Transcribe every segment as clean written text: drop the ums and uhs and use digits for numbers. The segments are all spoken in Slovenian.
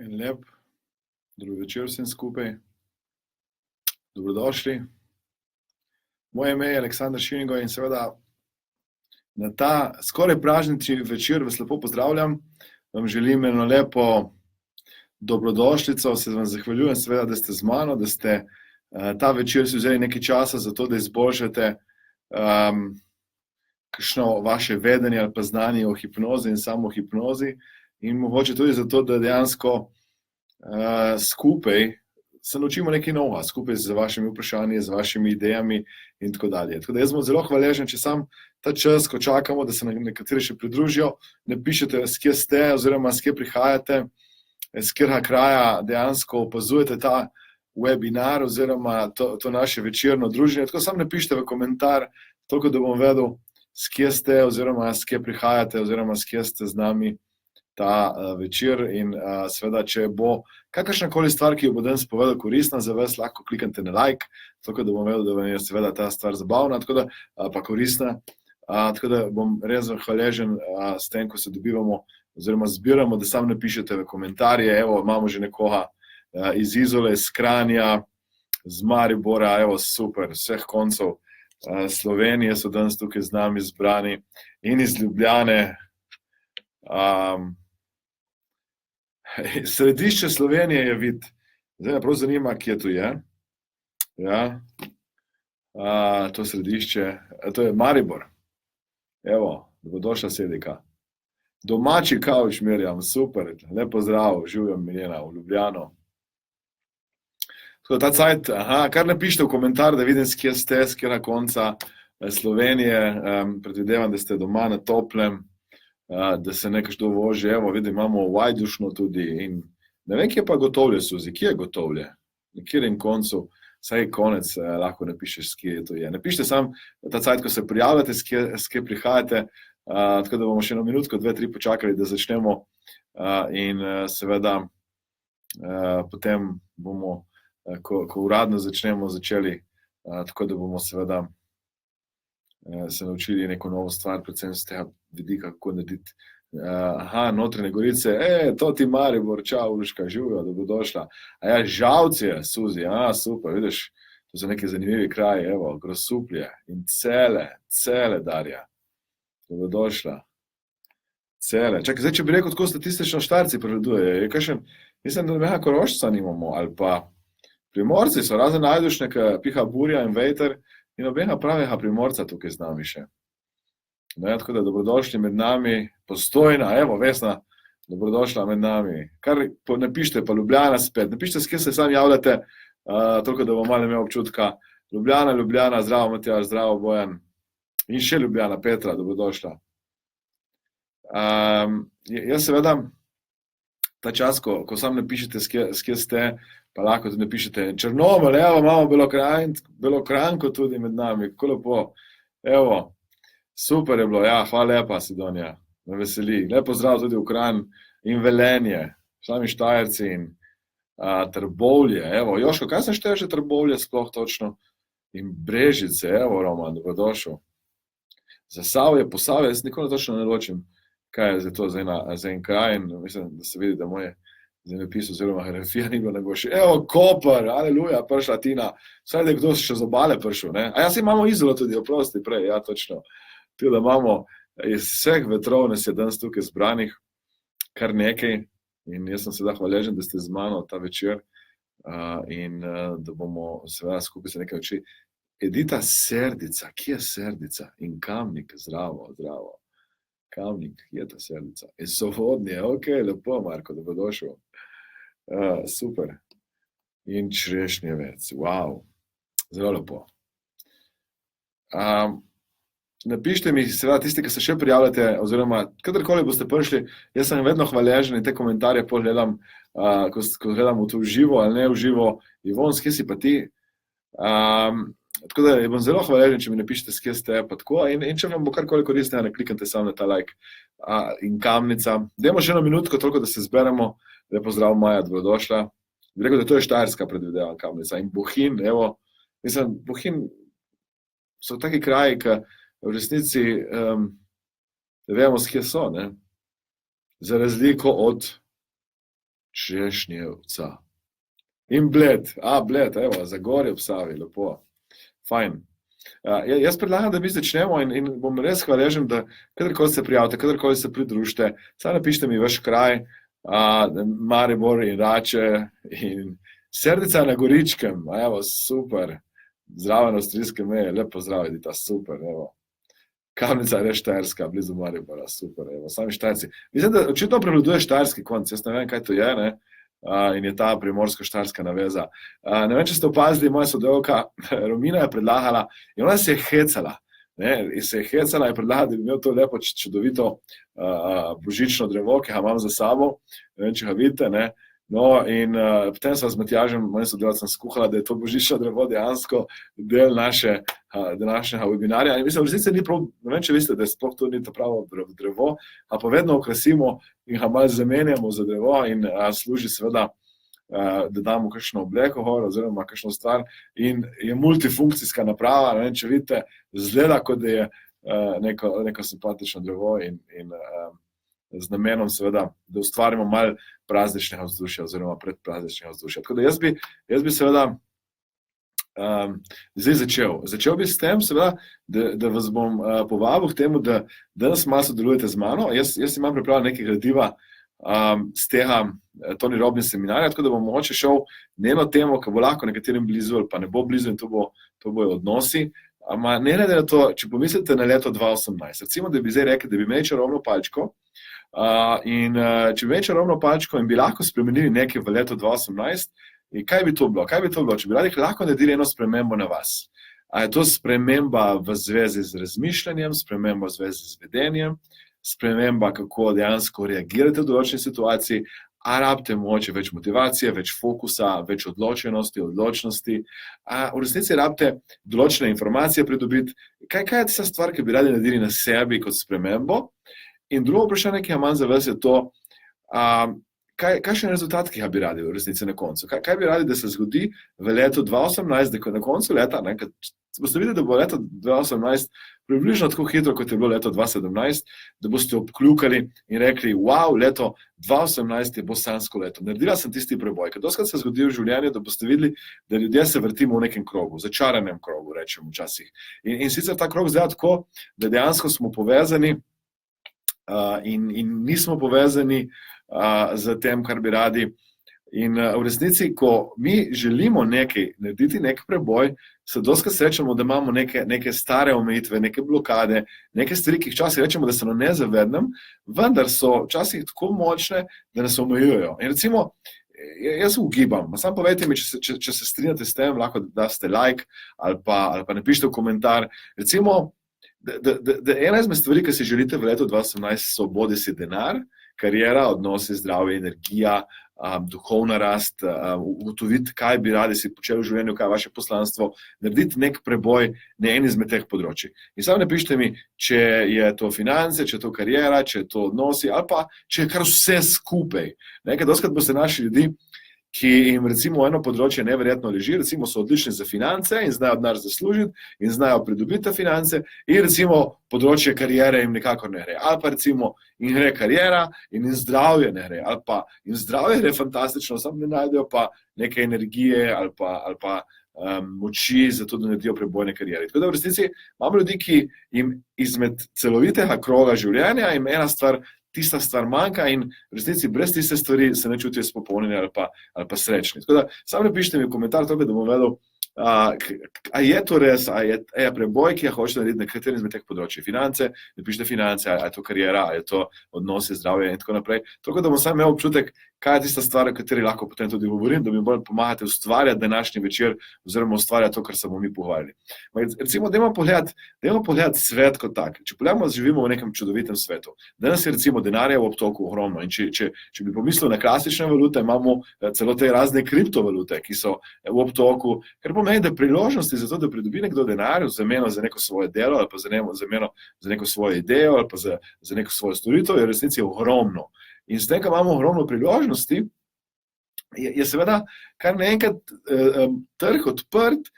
En lep dober večer vsem skupaj. Dobrodošli. Moje ime je Aleksandar Šingo in seveda na ta skoraj pražnični večer vas lepo pozdravljam. Vam želim eno lepo dobrodošlico, se vam zahvaljujem seveda, da ste z mano, da ste ta večer si vzeli nekaj časa za to, da izboljšate kakšno vaše vedenje ali pa znanje o hipnozi in samohipnozi in mogoče tudi zato, da dejansko skupaj se naučimo nekaj novega, skupaj z vašimi vprašanji, z vašimi idejami in tako dalje. Tako da jaz bom zelo hvaležen, če sam ta čas, ko čakamo, da se nekateri še pridružijo, napišete, s kje ste oziroma s kje prihajate, s katerega kraja dejansko opazujete ta webinar oziroma to naše večerno druženje. Tako sam napišite v komentar, toliko da bom vedel, s kje ste oziroma s kje prihajate oziroma s kje ste z nami ta večer in seveda, če bo kakršnakoli stvar, ki jo bo danes povedal, koristna za vas, lahko kliknete na like, tako da bom vedel, da vam je seveda ta stvar zabavna, tako da pa koristna. Tako da bom res hvaležen s tem, ko se dobivamo oziroma zbiramo, da sam napišete v komentarje. Evo, imamo že nekoga iz Izole, iz Kranja, z Maribora, evo, super, vseh koncev Slovenije so danes tukaj z nami zbrani in iz Ljubljane. Središče Slovenije je vid. Zdaj me prav zanima, kje to je. Ja. To središče, to je Maribor. Evo, dobrodošla Sedika. Domači kavč, Mirjam, super, lep pozdrav, živjo Miljena, v Ljubljano. Tako da ta cajt, kar napišite v komentar, da vidim, kje ste, s kjera konca Slovenije, predvidevam, da ste doma na toplem, da se nekaj voži, evo, vidim, imamo Vajdušno tudi in ne vem, kje pa Gotovlje, Suzi, kje je Gotovlje? Na kjerem koncu, vsaj konec lahko napišeš, kje to je. Napišite sam ta cajt, ko se prijavljate, s kje prihajate, tako da bomo še eno minutko, 2-3 počakali, da začnemo in seveda potem bomo, ko uradno začnemo, začeli, tako da bomo seveda se naučili neko novo stvar, predvsem z tega vidika, kako narediti. Notranje Gorice, to ti Maribor, čau, Uruška, živjo, dobrodošla. Žalcije, Suzi, super, vidiš, to so neki zanimivi kraji, evo, Grosuplje in Cele, Darja, dobrodošla. Cele, čakaj, zdaj, če bi rekel, tako statistično Štarci prevladujejo, je kakšen, mislim, da neha Korošca nimamo, ali pa Primorci so, razen Ajdušne, ki piha burja in veter, in obeha pravega Primorca tukaj z nami še. Tako da dobrodošli med nami, Postojna, evo, Vesna, dobrodošla med nami. Kar napišite, pa Ljubljana spet, napišite, s kje se sami javljate, toliko da bom malo imel občutka. Ljubljana, zdravo Matjaž, zdravo Bojan. In še Ljubljana, Petra, dobrodošla. Jaz seveda, ta čas, ko sam napišete, s kje ste, pa lahko tudi napišete Črnomelj, evo, imamo Belokranjko tudi med nami, kako lepo, evo, super je bilo, hvala lepa, Sidonija, me veseli, lepo zdrav tudi v Kranj in Velenje, sami Štajerci in Trbovlje, evo, Joško, kaj se šteje že Trbovlje sploh točno? In Brežice, evo, Roman, dobrodošel. Zasavje, Posavje, jaz nikoli točno ne ločim, kaj je za to za en kraj in mislim, da se vidi, da moje zemljepis oziroma geografija ni bilo najboljše. Evo, Koper, aleluja, prišla Tina, vsaj da je kdo še z obale prišel, ne? A si imamo Izolo tudi, oprosti prej, točno. Tudi da imamo iz vseh vetrov, nas je danes tukaj zbranih kar nekaj in jaz sem seveda hvaležen, da ste z mano ta večer in da bomo seveda skupaj se nekaj učili. Edita Serdica, kje je Serdica? In Kamnik, zdravo. Kamnik, kje je ta Serdica? In Sovodnje, lepo, Marko, dobrodošel. Super. In Črešnjevec, wow, zelo lepo. Napišite mi, seveda, tisti, ki se še prijavljate, oziroma kadarkoli boste prišli, jaz sem vedno hvaležen in te komentarje pogledam, ko gledam v to živo ali ne v živo. Ivon, s kje si pa ti? Tako da bom zelo hvaležen, če mi napišete, s kje ste, pa tako, in če vam bo karkoli koristno, ne kliknite samo na ta like. In Kamnica. Dajmo še eno minutko, toliko, da se zberemo. Lepo zdrav, Maja, dobrodošla. Bi rekel, da to je Štajerska, predvidevam, Kamnica. In Bohinj, evo, mislim, Bohinj so taki kraji, ki v resnici ne vemo, s kje so, ne. Za razliko od Češnjevca. In Bled, evo, Zagorje ob Savi, lepo. Fajn. Jaz predlagam, da mi začnemo in bom res hvaležen, da kadarkoli se prijavite, kadarkoli se pridružite, samo napišite mi vaš kraj, Maribor in Rače in Serdica na Goričkem, evo, super. Zraven avstrijske meje, lepo zdrav, Edita, super, evo. Kamnica je Štajerska, blizu Maribora, super, evo, sami Štajerci. Mislim, da očitno prevladuje štajerski konc, jaz ne vem, kaj to je, ne? In je ta primorsko-štajerska naveza. Ne vem, če ste opazili, moja sodelavka Romina je predlagala in ona se je hecala. In se je hecala in predlagala, da bi imel to lepo, čudovito božično drevo, ki ga imam za sabo. Ne vem, če ga vidite, ne. No, in potem sva z Matjažem, mojim sodelavcem, skuhala, da je to božično drevo dejansko del današnjega webinarja. In mislim, v resnici ni prav, ne vem, če veste, da sploh to ni to pravo drevo, a pa vedno okrasimo in ga malo zamenjamo za drevo in služi seveda, da damo kakšno obleko gor oziroma kakšno stvar in je multifunkcijska naprava, ne vem, če vidite, zgleda, kot da je neko simpatično drevo in z namenom seveda, da ustvarimo malo prazničnega vzdušja oziroma predprazničnega vzdušja. Tako da jaz bi seveda zdaj začel. Začel bi s tem seveda, da vas bom povabil k temu, da danes malo sodelujete z mano. Jaz imam pripravljeno nekaj gradiva z tega Tony Robbins seminarja, tako da bom mogoče šel na eno temo, ki bo lahko nekaterim blizu ali pa ne bo blizu in to bojo odnosi. Ne glede na to, če pomislite na leto 2018, recimo, da bi zdaj rekli, da bi imeli čarobno palčko, in če bi imeli čarobno palčko in bi lahko spremenili nekaj v leto 2018, in kaj bi to bilo? Če bi lahko naredili eno spremembo na vas. A je to sprememba v zvezi z razmišljanjem, sprememba v zvezi z vedenjem, sprememba, kako dejansko reagirate v določeni situaciji, a rabite mogoče več motivacije, več fokusa, več odločnosti, a v resnici rabite določene informacije pridobiti. Kaj je tista stvar, ki bi radi naredili na sebi kot spremembo? In drugo vprašanje, ki ga imam za vas, je to, kakšen rezultat, ki ga bi radi v resnici na koncu? Kaj bi radi, da se zgodi v letu 2018, da na koncu leta, boste videli, da bo leto 2018 približno tako hitro, kot je bilo leto 2017, da boste obkljukali in rekli, wow, leto 2018 je bosansko leto. Naredila sem tisti preboj, ker doskrat se zgodi v življenju, da boste videli, da ljudje se vrtimo v nekem krogu, začaranem krogu, rečemo včasih. In sicer ta krog zdaj tako, da dejansko smo povezani in nismo povezani z tem, kar bi radi. In v resnici, ko mi želimo nekaj narediti, nek preboj, se doskrat srečamo, da imamo neke stare omejitve, neke blokade, neke stvari, ki jih včasih rečemo, da se ne zavednem, vendar so včasih tako močne, da nas omejujejo. In recimo, jaz ugibam, samo povejte mi, če se strinjate s tem, lahko daste like ali pa napišite v komentar. Recimo, da ena izmed stvari, ki si želite v letu 2018, so bodisi denar, kariera, odnosi, zdravje, energija, duhovna rast, ugotoviti, kaj bi radi si počeli v življenju, kaj je vaše poslanstvo, narediti nek preboj na eni izmed teh področij. In samo napišite mi, če je to finance, če je to kariera, če je to odnosi, ali pa če je kar vse skupaj. Ker doskrat boste našli ljudi, ki jim recimo eno področje neverjetno leži, recimo so odlični za finance in znajo denar zaslužiti in znajo pridobiti finance in recimo področje karijere jim nekako ne gre. Ali pa recimo jim gre karijera in jim zdravje ne gre. Ali pa jim zdravje gre fantastično, samo ne najdejo pa neke energije ali pa moči za to, da naredijo prebojne karijere. Tako da v resnici imamo ljudi, ki jim izmed celovitega kroga življenja jim ena stvar, tista stvar manjka in v resnici brez tiste stvari se ne čutijo spopolnjeni ali pa srečni. Tako da samo napišite mi v komentar to, da bom vedel, a je to res, a je preboj, ki ga hočete narediti na katerem izmed teh področij. Finance, napišite finance, a je to karijera, a je to odnosi, zdravje in tako naprej. Tako da bom sam imel občutek, kaj je tista stvar, o kateri lahko potem tudi govorim, da mi bolj pomagate ustvarjati današnji večer oziroma ustvarjati to, kar se bomo mi pogovarjali. Recimo, dajmo pogledati svet kot tak. Če pogledamo, živimo v nekem čudovitem svetu. Danes je recimo denarja v obtoku ogromno in če bi pomislil na klasične valute, imamo celo te razne kriptovalute, ki so v obtoku, ker pomeni, da priložnosti za to, da pridobi nekdo denar v zameno za neko svoje delo ali pa za neko svojo idejo ali pa za neko svojo storitev, je v resnici ogromno. In s tem, ko imamo ogromno priložnosti, je seveda kar naenkrat trg odprt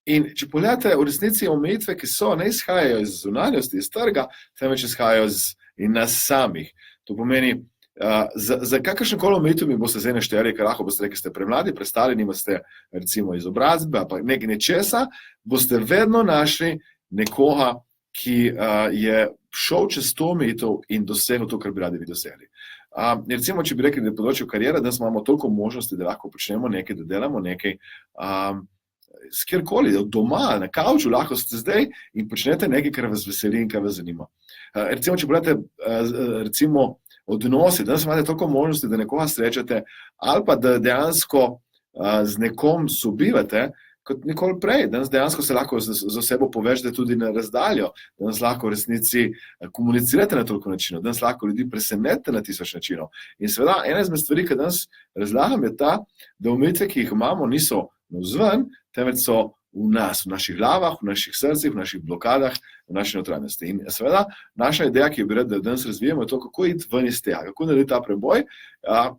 in če pogledate v resnici omejitve, ki so, ne izhajajo iz zunanjosti, iz trga, temveč izhajajo iz nas samih. To pomeni, Za kakršnekoli omejitev mi boste zdaj našteli, ker lahko boste rekli, ste premladi, prestali, nimate recimo izobrazbe ali pa nečesa, boste vedno našli nekoga, ki je šel čez to omejitev in dosegel to, kar bi radi vi dosegli. Recimo, če bi rekli, da je področje karijera, da imamo toliko možnosti, da lahko počnemo nekaj, da delamo nekaj, kjerkoli, doma, na kavču, lahko ste zdaj in počnete nekaj, kar vas veseli in kar vas zanima. Recimo, če pogledate, odnosi, danes imate toliko možnosti, da nekoga srečate, ali pa da dejansko z nekom sobivate, kot nikoli prej. Danes dejansko se lahko z osebo povežete tudi na razdaljo, danes lahko v resnici komunicirate na toliko načinov, danes lahko ljudi presenete na 1000 načinov. In seveda, ena izmed stvari, ki danes razlagam, je ta, da omejitve, ki jih imamo, niso navzven, temveč so v nas, v naših glavah, v naših srcih, v naših blokadah, v naši notranjosti. In seveda, naša ideja, ki jo bi rad, da danes razvijamo, je to, kako iti ven iz tega, kako narediti ta preboj.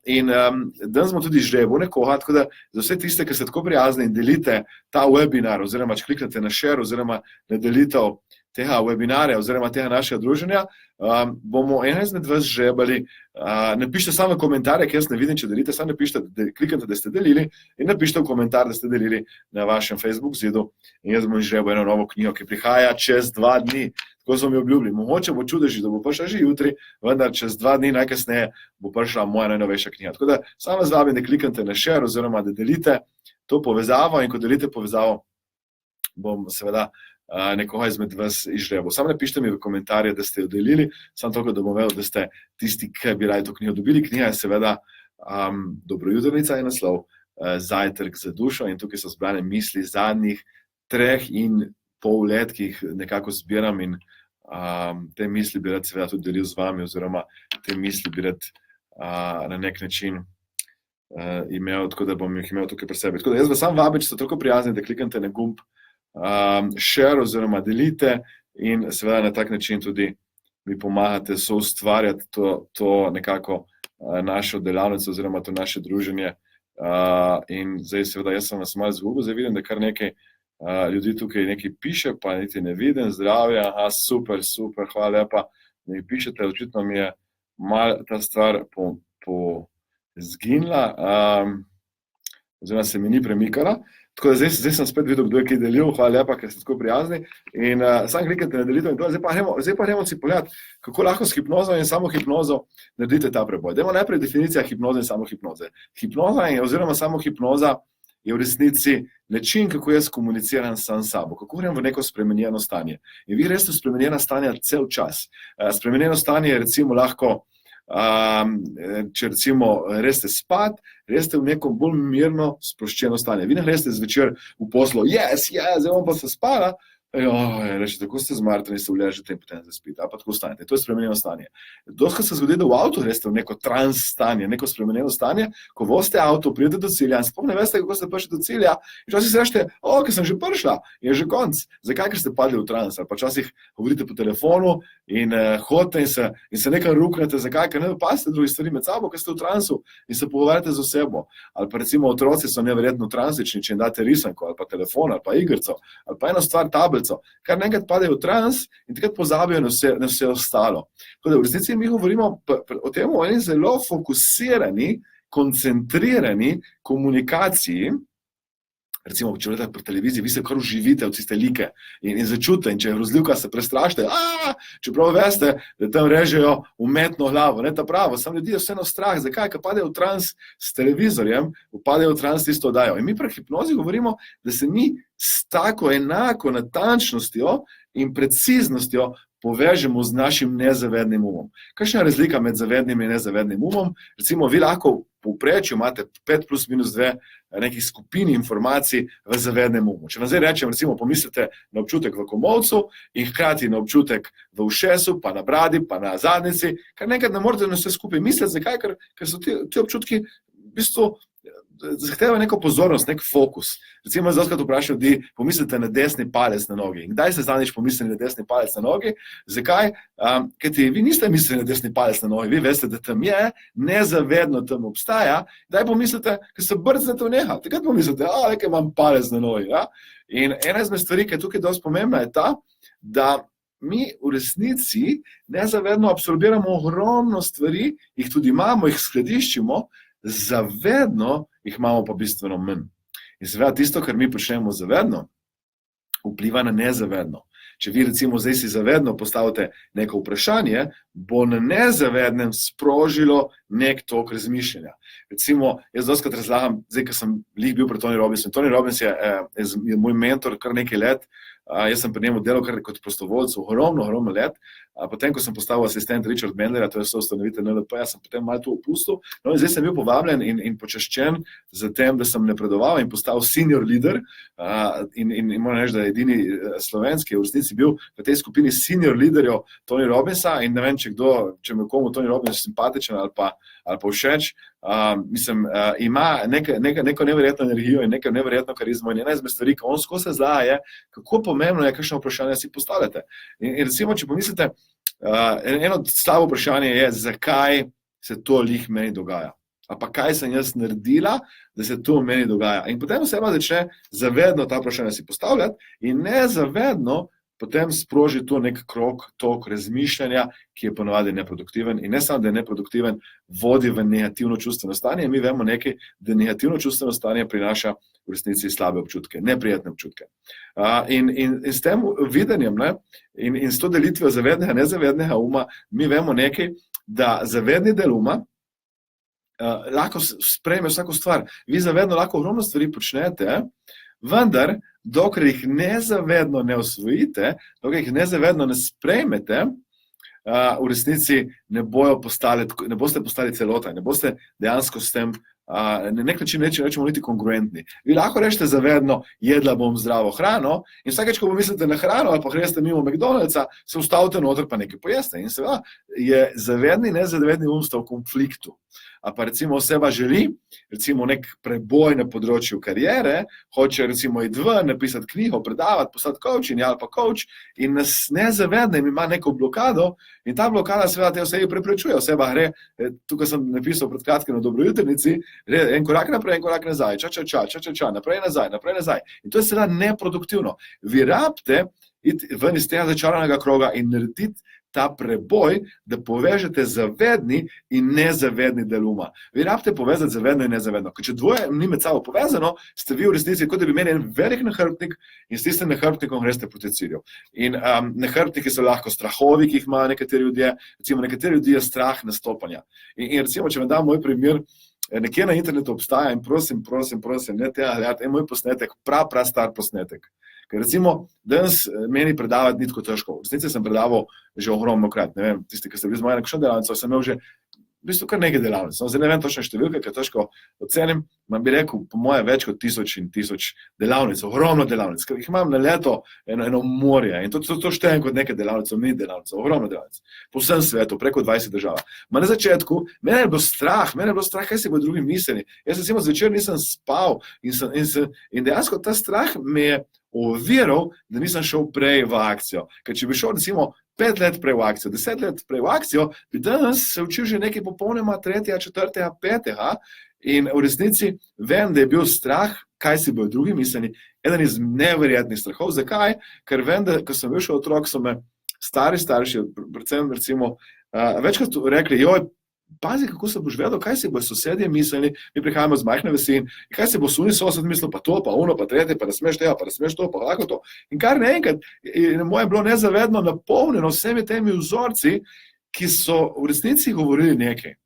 In danes smo tudi žrebo nekoga, tako da za vse tiste, ki ste tako prijazni in delite ta webinar, oziroma če kliknete na share, oziroma na delitev tega webinarja, oziroma tega našega druženja, bomo ena izmed vas žrebali. Napišite samo komentarje, ker jaz ne vidim, če delite, samo napišite, kliknite, da ste delili in napišite v komentar, da ste delili na vašem Facebook zidu in jaz bom žrebal eno novo knjigo, ki prihaja čez 2 dni. Tako so mi obljubili. Mogoče bo čudež, da bo prišla že jutri, vendar čez 2 dni najkasneje bo prišla moja najnovejša knjiga. Tako da samo vas vabim, da kliknete na share, oziroma da delite to povezavo in ko delite povezavo, bom seveda nekoga izmed vas izžrebal. Samo napišite mi v komentarje, da ste jo delili, samo toliko, da bom vedel, da ste tisti, ki bi radi to knjigo dobili. Knjiga je seveda Dobrojutrnica je naslov, Zajtrk za dušo, in tukaj so zbrane misli zadnjih 3,5 let, ki jih nekako zbiram, in te misli bi rad seveda tudi delil z vami, oziroma te misli bi rad na nek način imel, tako da bom jih imel tukaj pri sebi. Tako da jaz vas sam vabim, če ste toliko prijazni, da kliknete na gumb share oziroma delite in seveda na tak način tudi mi pomagate soustvarjati to nekako našo delavnico oziroma to naše druženje. In zdaj seveda jaz sem vas malo zgubil, zdaj vidim, da kar nekaj ljudi tukaj nekaj piše, pa niti ne vidim. Zdravja, super, hvala lepa, da mi pišete, očitno mi je malo ta stvar zginila, oziroma se mi ni premikala. Tako da zdaj sem spet videl, kdo je kaj delil, hvala lepa, ker ste tako prijazni. In sam klikajte na delitev in to. Zdaj pa gremo si pogledati, kako lahko s hipnozo in samohipnozo naredite ta preboj. Dajmo najprej definicija hipnoze in samohipnoze. Hipnoza oziroma samohipnoza je v resnici način, kako jaz komuniciram sam s sabo, kako grem v neko spremenjeno stanje. In vi greste v spremenjena stanja cel čas. Spremenjeno stanje je recimo lahko, če recimo greste spat, greste v neko bolj mirno, sproščeno stanje. Vi ne greste zvečer v poslu, zdaj bom pa se spala, reči, tako ste zmartani, se uležete in potem zaspite, ali pa tako stanete. To je spremenjeno stanje. Dostikrat se zgodi, da v avtu greste v neko trans stanje, neko spremenjeno stanje, ko vozite avto, pridete do cilja in sploh ne veste, kako ste prišli do cilja, in včasih se rečete, ker sem že prišla, je že konc. Zakaj? Ker ste padli v trans, ali pa včasih govorite po telefonu in hodite in se nekaj ruknete. Zakaj? Ker ne opazite drugih stvari med sabo, ker ste v transu in se pogovarjate z osebo. Ali pa recimo otroci so neverjetno transični, če jim date risanko, ali pa telefon, ali pa igrico, ali pa eno stvar, tablico, kar nekaj padejo v trans in takrat pozabijo na vse ostalo. Tako da v resnici mi govorimo o tem, o eni zelo fokusirani, koncentrirani komunikaciji. Recimo, če gledate po televiziji, vi se kar uživite v tiste like in začutite, in če je grozljivka, se prestrašite, čeprav veste, da tam režejo umetno glavo, ne ta pravo, samo ljudi je vseeno strah. Zakaj? Ker padejo v trans s televizorjem, padejo v trans tisto oddajo. In mi pri hipnozi govorimo, da se mi s tako enako natančnostjo in preciznostjo povežemo z našim nezavednim umom. Kakšna je razlika med zavednim in nezavednim umom? Recimo, vi lahko v povprečju imate 5 plus minus 2 nekih skupini informacij v zavednem umu. Če vam zdaj rečem, recimo, pomislite na občutek v komolcu in hkrati na občutek v ušesu, pa na bradi, pa na zadnjici, kar nekaj ne morate na vse skupaj misliti. Zakaj? Ker so ti občutki v bistvu zahtevajo neko pozornost, nek fokus. Recimo, zdaj vprašam ljudi, pomislite na desni palec na nogi. In kdaj ste zadnjič pomislili na desni palec na nogi? Zakaj? Ker vi niste mislili na desni palec na nogi, vi veste, da tam je, nezavedno tam obstaja. Kdaj pomislite, ker se brcnete v neha? Takrat pomislite, nekaj imam palec na nogi. Ja? In ena izmed stvari, ki je tukaj dosti pomembna, je ta, da mi v resnici nezavedno absorbiramo ogromno stvari, jih tudi imamo, jih skladiščimo, zavedno jih imamo pa bistveno manj. In seveda tisto, kar mi počnemo zavedno, vpliva na nezavedno. Če vi recimo zdaj si zavedno postavite neko vprašanje, bo na nezavednem sprožilo nek tok razmišljanja. Recimo, jaz dostikrat razlagam, zdaj, ko sem bil pri Tony Robbinsu. Tony Robbins je moj mentor kar nekaj let. Jaz sem pri njemu delal kar kot prostovoljec ogromno let. Potem, ko sem postal asistent Richard Bandlerja, to je soustanovitelj NLP, sem potem malo to opustil. No, in zdaj sem bil povabljen in počaščen za tem, da sem napredoval in postal senior leader. In moram reči, da je edini slovenski v resnici bil v tej skupini senior leaderjev Tony Robbinsa. In ne vem, če me komu Tony Robbins simpatičen ali pa všeč, ima neko neverjetno energijo in neko neverjetno karizmo. In ena izmed stvari, ki on skozi zlaja, je, kako pomembno je, kakšno vprašanje si postavljate. In recimo, če pomislite, eno slabo vprašanje je, zakaj se to lih meni dogaja. A pa kaj sem jaz naredila, da se to meni dogaja. In potem oseba začne zavedno ta vprašanja si postavljati in nezavedno potem sproži to nek tok razmišljanja, ki je ponavadi neproduktiven. In ne samo, da je neproduktiven, vodi v negativno čustveno stanje. Mi vemo nekaj, da negativno čustveno stanje prinaša v resnici slabe občutke, neprijetne občutke. In s tem videnjem, in s to delitvijo zavednega, nezavednega uma, mi vemo nekaj, da zavedni del uma lahko sprejme vsako stvar. Vi zavedno lahko ogromno stvari počnete, vendar, dokler jih nezavedno ne osvojite, dokler jih nezavedno ne sprejmete, v resnici ne boste postali celota, ne boste dejansko s tem na nek način rečemo niti kongruentni. Vi lahko rečete zavedno, jedla bom zdravo hrano in vsakeč, ko pomislite na hrano ali pa greste mimo McDonald'sa, se ustavite noter pa nekaj pojeste. In seveda je zavedni, nezavedni um sta v konfliktu. A pa recimo oseba želi, recimo nek preboj na področju kariere, hoče recimo iti ven, napisati knjigo, predavati, postati coach ali pa coach in nas nezavedno ima neko blokado in ta blokada seveda te osebi preprečuje. Oseba gre, tukaj sem napisal pred kratkim na Dobrojutrnici, gre en korak naprej, en korak nazaj, naprej, nazaj. In to je seveda neproduktivno. Vi rabite iti ven iz tega začaranega kroga in narediti ta preboj, da povežete zavedni in nezavedni del uma. Vi rabite povezati zavedno in nezavedno. Ker če dvoje ni med sabo povezano, ste vi v resnici, kot da bi imeli en velik nahrbtnik in s tistim nahrbtnikom greste proti cilju. In nahrbtniki so lahko strahovi, ki jih imajo nekateri ljudje, recimo nekateri ljudje je strah nastopanja. In recimo, če vam dam moj primer, nekje na internetu obstaja in prosim, ne tega gledati, moj posnetek, prav star posnetek. Ker recimo, danes meni predavati ni tako težko. V resnici sem predaval že ogromno krat. Ne vem, tisti, ki ste bili z moje nekšno delavnico, sem imel že v bistvu kar nekaj delavnic. Zdaj ne vem točno številke, ker težko ocenim, bi rekel, po moje več kot 1000 in 1000 delavnic, ogromno delavnic, ker jih imam na leto eno morje in to štejem kot nekaj delavnic, ni delavnic, ogromno delavnic. Po vsem svetu, preko 20 držav. Na začetku, mene je bilo strah, kaj si bo drugi mislili. Jaz recimo zvečer nisem spal in dejansko ta strah me je oviral, da nisem šel prej v akcijo. Ker če bi šel recimo 5 let prej v akcijo, 10 let prej v akcijo, bi danes se učil že nekaj popolnoma 3., 4., 5. In v resnici vem, da je bil strah, kaj si bodo drugi mislili, eden iz neverjetnih strahov. Zakaj? Ker vem, da ko sem bil še otrok, so me starši, predvsem recimo, večkrat rekli, joj, pazi, kako se boš vedel, kaj si bojo sosedje mislili, mi prihajamo z majhne vasi, kaj si bo suni sosed mislil, pa to, pa ono, pa tretje, pa ne smeš tega, pa ne smeš to, pa lahko to. In kar naenkrat, moje bilo nezavedno napolnjeno vsemi temi vzorci, ki so v resnici govorili nekaj,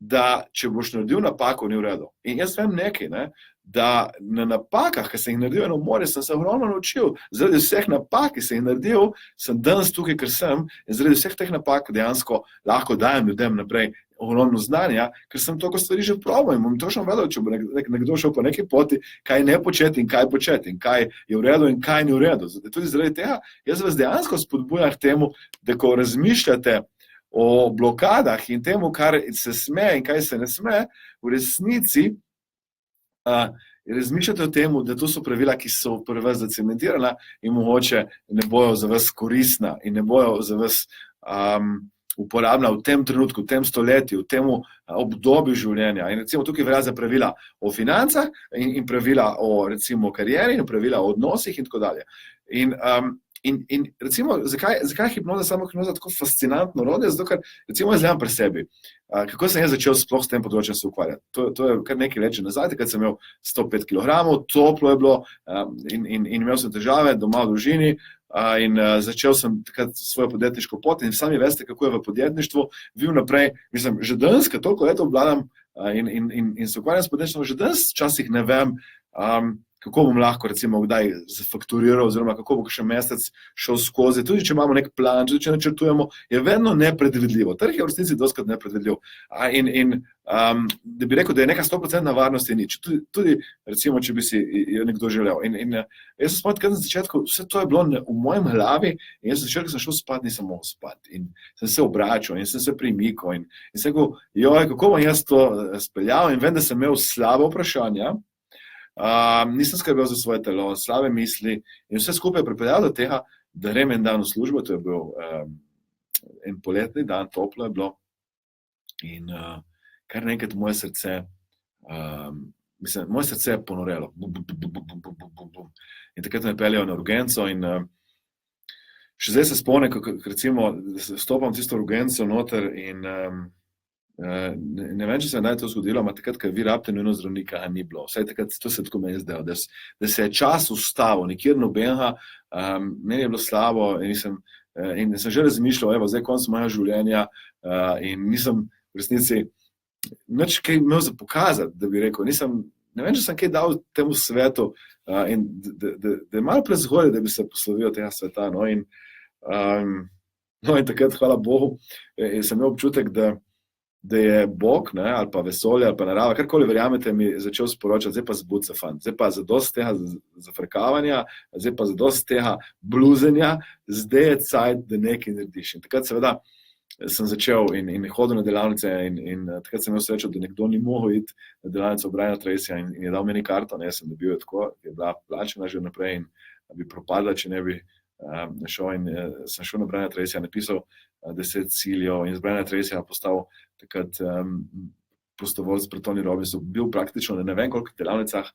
da če boš naredil napako, ni v redu. In jaz vem nekaj, da na napakah, ki sem jih naredil eno morje, sem se ogromno naučil. Zaradi vseh napak, ki sem jih naredil, sem danes tukaj, ker sem, in zaradi vseh teh napak dejansko lahko dajem ljudem naprej ogromno znanja, ker sem toliko stvari že probal in bom točno vedel, če bo nekdo šel po neki poti, kaj ne početi in kaj početi in kaj je v redu in kaj ni v redu. Tudi zaradi tega jaz vas dejansko spodbujam k temu, da ko razmišljate o blokadah in temu, kar se sme in kaj se ne sme, v resnici razmišljate o tem, da to so pravila, ki so pri vas zacementirana in mogoče ne bojo za vas koristna in ne bojo za vas uporabna v tem trenutku, v tem stoletju, v tem obdobju življenja. In recimo tukaj velja za pravila o financah in pravila o recimo karieri in pravila o odnosih in tako dalje. In In recimo, zakaj je hipnoza, samo hipnoza tako fascinantno orodje? Zato, ker recimo jaz gledam pri sebi. Kako sem jaz začel sploh s tem področjem se ukvarjati? To je kar nekaj let že nazaj, takrat sem imel 105 kg, toplo je bilo in imel sem težave doma v družini in začel sem takrat svojo podjetniško pot in sami veste, kako je v podjetništvu, vi vnaprej, mislim, že danes, ker toliko let obvladam in se ukvarjam s podjetništvom, že danes včasih ne vem, kako bom lahko recimo kdaj zafakturiral oziroma kako bo še mesec šel skozi. Tudi če imamo nek plan, tudi če načrtujemo, je vedno nepredvidljivo. Trg je v resnici dostikrat nepredvidljiv. Da bi rekel, da je neka 100% varnost je nič. Tudi recimo, če bi si jo nekdo želel. Jaz sem spomnil, na začetku, vse to je bilo v mojem glavi in jaz začel, ko sem šel spat, nisem mogel spati. In sem se obračal in sem se premikal in sem rekel, joj, kako bom jaz to speljal in vem, da sem imel slabo vprašanja. Nisem skrbel za svoje telo, slabe misli in vse skupaj je pripeljalo do tega, da grem en dan v službo, to je bil en poletni dan, toplo je bilo in kar nekaj moje srce, moje srce je ponorelo. In takrat me peljajo na urgenco in še zdaj se spomnim, kako recimo stopam tisto urgenco noter in ne vem, če se je to zgodilo, ampak takrat, ko vi rabite nujno zdravnika, ni bilo. Vsaj takrat, to se tako meni zdelo, da se je čas ustavil, nikjer nobenega, meni je bilo slabo in sem že razmišljal, evo, zdaj konc mojega življenja in nisem v resnici nič kaj imel za pokazati, da bi rekel, ne vem, če sem kaj dal temu svetu in da je malo prezgodaj, da bi se poslovil od tega sveta. No in takrat, hvala Bogu, sem imel občutek, da je Bog, ali pa vesolje, ali pa narava, karkoli verjamete, mi začel sporočati, zdaj pa zbud se fant, zdaj pa zadost tega zafrkavanja, zdaj pa zadost tega bluzenja, zdaj je cajt, da nekaj narediš. In takrat seveda sem začel in hodil na delavnice in takrat sem imel srečo, da nekdo ni mogel iti na delavnico Briana Tracyja in je dal meni karto, sem dobil jo tako, je bila plačena že naprej in bi propadla, če ne bi šel in sem šel na Briana Tracyja, napisal 10 ciljev in z Briana Tracyja postal takrat prostovoljec pri Tony Robbinsu, bil praktično na ne vem koliko delavnicah,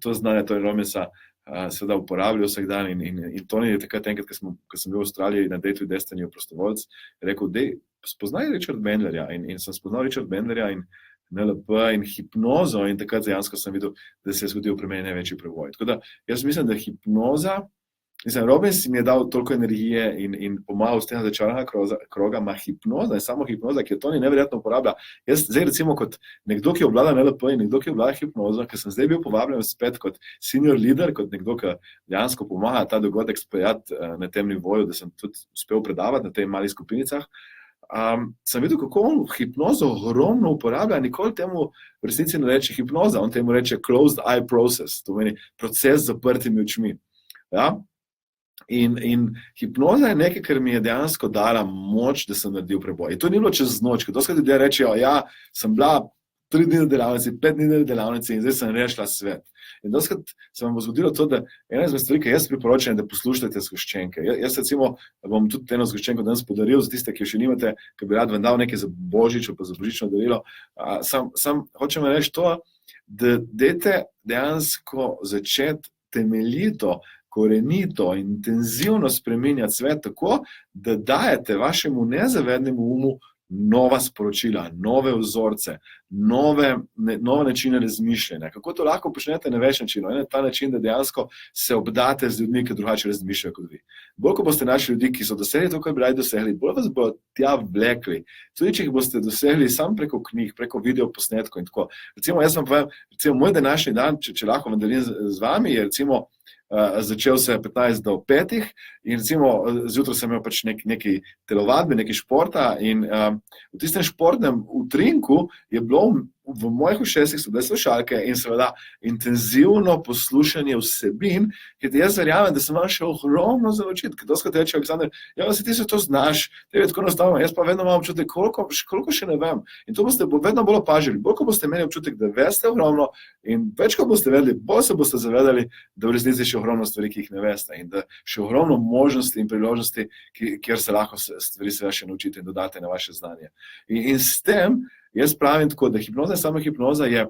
to znanje Tony Robbinsa seveda uporabljal vsak dan in Tony je takrat enkrat, ko sem bil v Avstraliji na Date with Destiny prostovoljec, je rekel, dej, spoznaj Richard Bandlerja in sem spoznal Richard Bandlerja in NLP in hipnozo in takrat dejansko sem videl, da se je zgodil pri meni največji preboj. Tako da jaz mislim, da hipnoza, Robbins mi je dal toliko energije in pomagal z tega začaranega kroga, ima hipnoza in samo hipnoza, ki jo Tony neverjetno uporablja. Jaz zdaj recimo kot nekdo, ki obvlada NLP in nekdo, ki obvlada hipnozo, ker sem zdaj bil povabljen spet kot senior leader, kot nekdo, ki dejansko pomaga ta dogodek speljati na tem nivoju, da sem tudi uspel predavati na tej malih skupinicah, sem videl, kako on hipnozo ogromno uporablja, nikoli temu v resnici ne reče hipnoza, on temu reče closed eye process, to pomeni proces z zaprtimi očmi. Ja? In hipnoza je nekaj, kar mi je dejansko dala moč, da sem naredil preboj. In to ni bilo čez noč, ker doskrat ljudje rečejo, ja, sem bila 3 dni na delavnici, 5 dni na delavnici in zdaj sem rešila svet. In doskrat se vam bo zgodilo to, da ena izmed stvari, ki jaz priporočam, da poslušajte zgoščenke. Jaz recimo bom tudi eno zgoščenko danes podaril za tiste, ki jo še nimate, ki bi rad vam dal nekaj za božič ali pa za božično darilo. Sam hočem reči to, da dajte dejansko začeti temeljito, korenito, intenzivno spreminjati svet tako, da dajete vašemu nezavednemu umu nova sporočila, nove vzorce, nove načine razmišljanja. Kako to lahko počnete na več načinov? En je ta način, da dejansko se obdate z ljudmi, ki drugače razmišljajo kot vi. Bolj, ko boste našli ljudi, ki so dosegli to, kar bi radi dosegli, bolj vas bodo tja vlekli. Tudi, če jih boste dosegli sam preko knjig, preko videoposnetkov in tako. Recimo, jaz vam povem, moj današnji dan, če lahko vam delim z vami, je recimo začel se 15 do 5 in recimo zjutraj sem imel pač neki telovadbe, neki športa in v tistem športnem utrinku je bilo v mojih ušesih so bile slušalke in seveda intenzivno poslušanje vsebin, ker jaz verjamem, da sem vam še ogromno za naučiti, ker doskrat reče Aleksandar, ja, ti se to znaš, tebi je tako enostavno, jaz pa vedno imam občutek, koliko še ne vem. In to boste vedno bolj opažali, bolj ko boste imeli občutek, da veste ogromno in več ko boste vedeli, bolj se boste zavedali, da v resnici še ogromno stvari, ki jih ne veste in da še ogromno možnosti in priložnosti, kjer se lahko stvari seveda še naučite in dodate na vaše znanje. In s tem jaz pravim tako, da hipnoza in samo hipnoza je,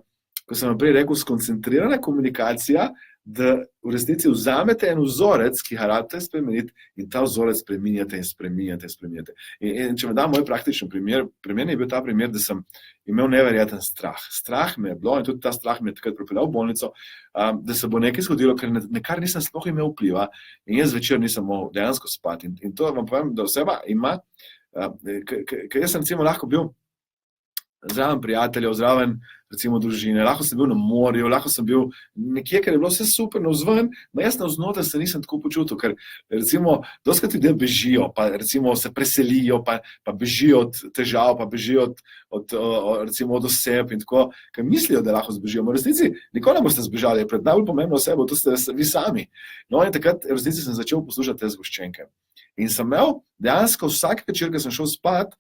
ko sem vam prej rekel, skoncentrirana komunikacija da v resnici vzamete en vzorec, ki ga rabite spremeniti in ta vzorec spreminjate in spreminjate in spreminjate. In če vam dam moj praktičen primer, pri meni je bil ta primer, da sem imel neverjeten strah. Strah me je bilo in tudi ta strah me je takrat pripeljal v bolnico, da se bo nekaj zgodilo, na kar nisem sploh imel vpliva in jaz večer nisem mogel dejansko spati. In to vam povem, da oseba ima, ker jaz sem recimo lahko bil zraven prijateljev, zraven recimo družine, lahko sem bil na morju, lahko sem bil nekje, ker je bilo vse super navzven, jaz navznoter se nisem tako počutil, ker recimo dostikrat ljudje bežijo, pa recimo se preselijo, pa bežijo od težav, pa bežijo recimo od oseb in tako, ker mislijo, da lahko zbežijo. V resnici nikoli ne boste zbežali, pred najbolj pomembno osebo, to ste vi sami. No in takrat v resnici sem začel poslušati te zgoščenke. In sem imel dejansko vsak večer, ko sem šel spat,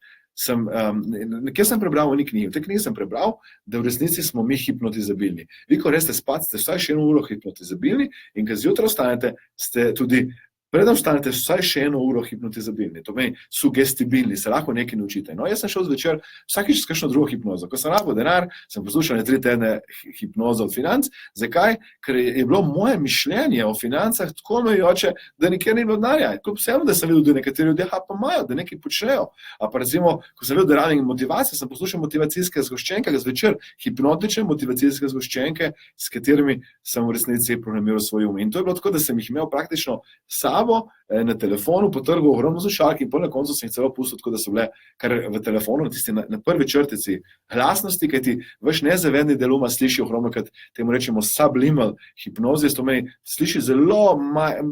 nekje sem prebral v eni knjigi, v tej knjigi sem prebral, da v resnici smo mi hipnotizabilni. Vi, ko greste spat, ste vsaj še 1 uro hipnotizabilni in ko zjutraj vstanete, ste tudi, preden vstanete, vsaj še 1 uro hipnotizabilni. To pomeni sugestibilni, se lahko nekaj naučite. No, jaz sem šel zvečer vsakič s kakšno drugo hipnozo. Ko sem rabil denar, sem poslušal 3 tedne hipnozo od financ. Zakaj? Ker je bilo moje mišljenje o financah tako omejujoče, da nikjer ni bilo denarja. Kljub vsemu, da sem videl, da nekateri ljudje pa imajo, da nekaj počnejo. A pa recimo, ko sem videl, da rabim motivacijo, sem poslušal motivacijske zgoščenke, zvečer hipnotične motivacijske zgoščenke, s katerimi sem v resnici programiral svoj um. In to je bilo tako, da sem jih imel praktično na telefonu, potrgal ogromno slušalk in na koncu sem jih celo pustil, tako da so bile kar v telefonu, na prvi črtici glasnosti, kajti vaš nezavedni del uma sliši ogromno, kot temu rečemo subliminal hipnozis, to meni sliši zelo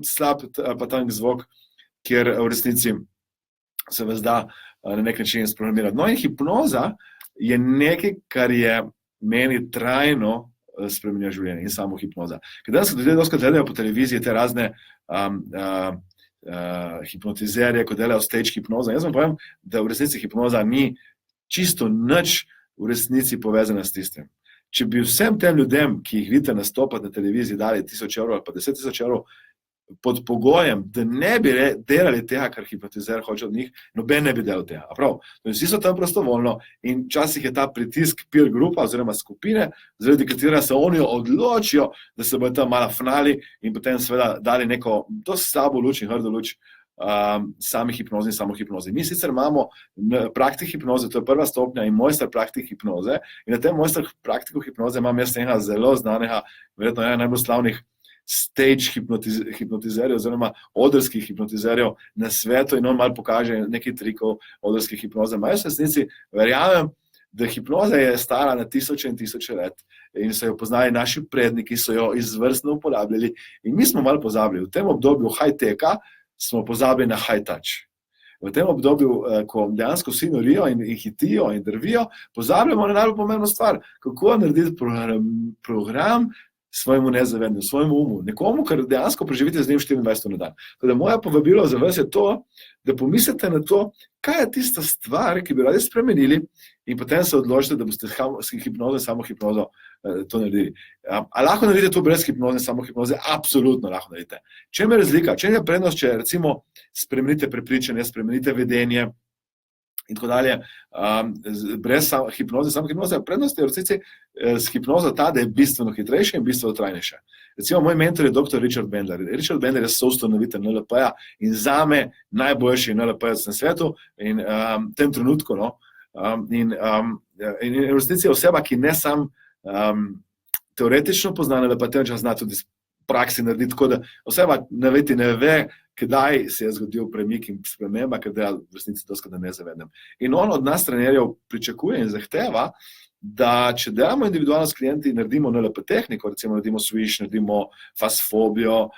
slab pa tank zvok, kjer v resnici se vas da na nek način sprogramirati. No in hipnoza je nekaj, kar je meni trajno spremenja življenje in samo hipnoza. Ker danes ljudje dostikrat gledajo po televiziji te razne hipnotizerje, ko delajo stage hipnoza. Jaz vam povem, da v resnici hipnoza ni čisto nič v resnici povezana s tistim. Če bi vsem tem ljudem, ki jih vidite nastopati na televiziji, dali 1000 evrov ali pa 10 000 evrov, pod pogojem, da ne bi delali tega, kar hipnotizer hoče od njih, noben ne bi delal tega. Prav, vsi so tam prostovoljno in včasih je ta pritisk peer grupa oziroma skupine, zaradi katerega se oni odločijo, da se bodo tam malo fnali in potem seveda dali neko dosti slabo luč in hrdo luč sami hipnozi in samohipnozi. Mi sicer imamo praktik hipnoze, to je prva stopnja in mojster praktik hipnoze in na tem mojster praktiku hipnoze imam jaz enega zelo znanega, verjetno enega najbolj slavnih stage hipnotizerjev oziroma odrskih hipnotizerjev na svetu in on malo pokaže nekaj trikov odrskih hipnoze. Jaz v resnici verjamem, da hipnoza je stara na 1000 in 1000 let in so jo poznali naši predniki, so jo izvrstno uporabljali in mi smo malo pozabili. V tem obdobju high-teka smo pozabili na high-touch. V tem obdobju, ko dejansko vsi norijo in hitijo in drvijo, pozabljamo na najbolj pomembno stvar, kako narediti program svojemu nezavednemu, svojemu umu, nekomu, kar dejansko preživite z njim 24 na dan. Teda moje povabilo za vas je to, da pomislite na to, kaj je tista stvar, ki bi radi spremenili in potem se odločite, da boste s hipnozo in samohipnozo to naredili. A lahko naredite to brez hipnoze in samohipnoze? Absolutno lahko naredite. Čem je razlika? Čem je prednost, če recimo spremenite prepričanje, spremenite vedenje in tako dalje, brez hipnoze, samohipnoze. Prednost je v resnici s hipnozo ta, da je bistveno hitrejše in bistveno trajnejše. Recimo, moj mentor je dr. Richard Bandler. Richard Bandler je soustanovitelj NLP-ja in zame najboljši NLP-jac na svetu in v tem trenutku. No, in v resnici je oseba, ki ne sam teoretično pozna NLP, temveč zna tudi praksi narediti, tako da oseba ne ve, kdaj se je zgodil premik in sprememba, ker da v resnici dostikrat ne zavedam. In on od nas trenerjev pričakuje in zahteva, da če delamo individualno s klienti, naredimo NLP tehniko, recimo naredimo switch, naredimo fastfobijo,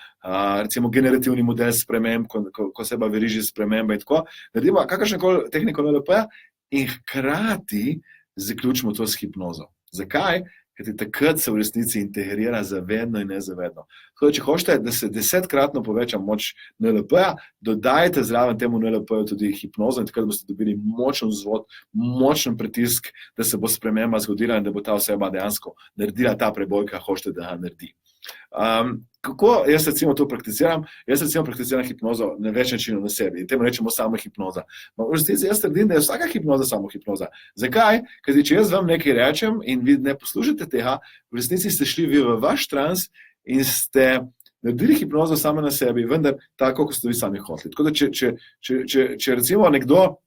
recimo generativni model sprememb, ko oseba veriži spremembe in tako, naredimo kakršnekoli tehniko NLP-ja in hkrati zaključimo to s hipnozo. Zakaj? Ker takrat se v resnici integrira zavedno in nezavedno. Tako da, če hočete, da se 10-kratno poveča moč NLP-ja, dodajte zraven temu NLP-ju tudi hipnozo in takrat boste dobili močen vzvod, močen pritisk, da se bo sprememba zgodila in da bo ta oseba dejansko naredila ta preboj, ki hočete, da ga naredi. Kako jaz recimo to prakticiram? Jaz recimo prakticiram hipnozo na več načinov na sebi in temu rečemo samohipnoza. V resnici jaz trdim, da je vsaka hipnoza samohipnoza. Zakaj? Ker če jaz vam nekaj rečem in vi ne poslušate tega, v resnici ste šli vi v vaš trans in ste naredili hipnozo same na sebi, vendar tako, kot ste vi sami hoteli. Tako da, če recimo nekdo,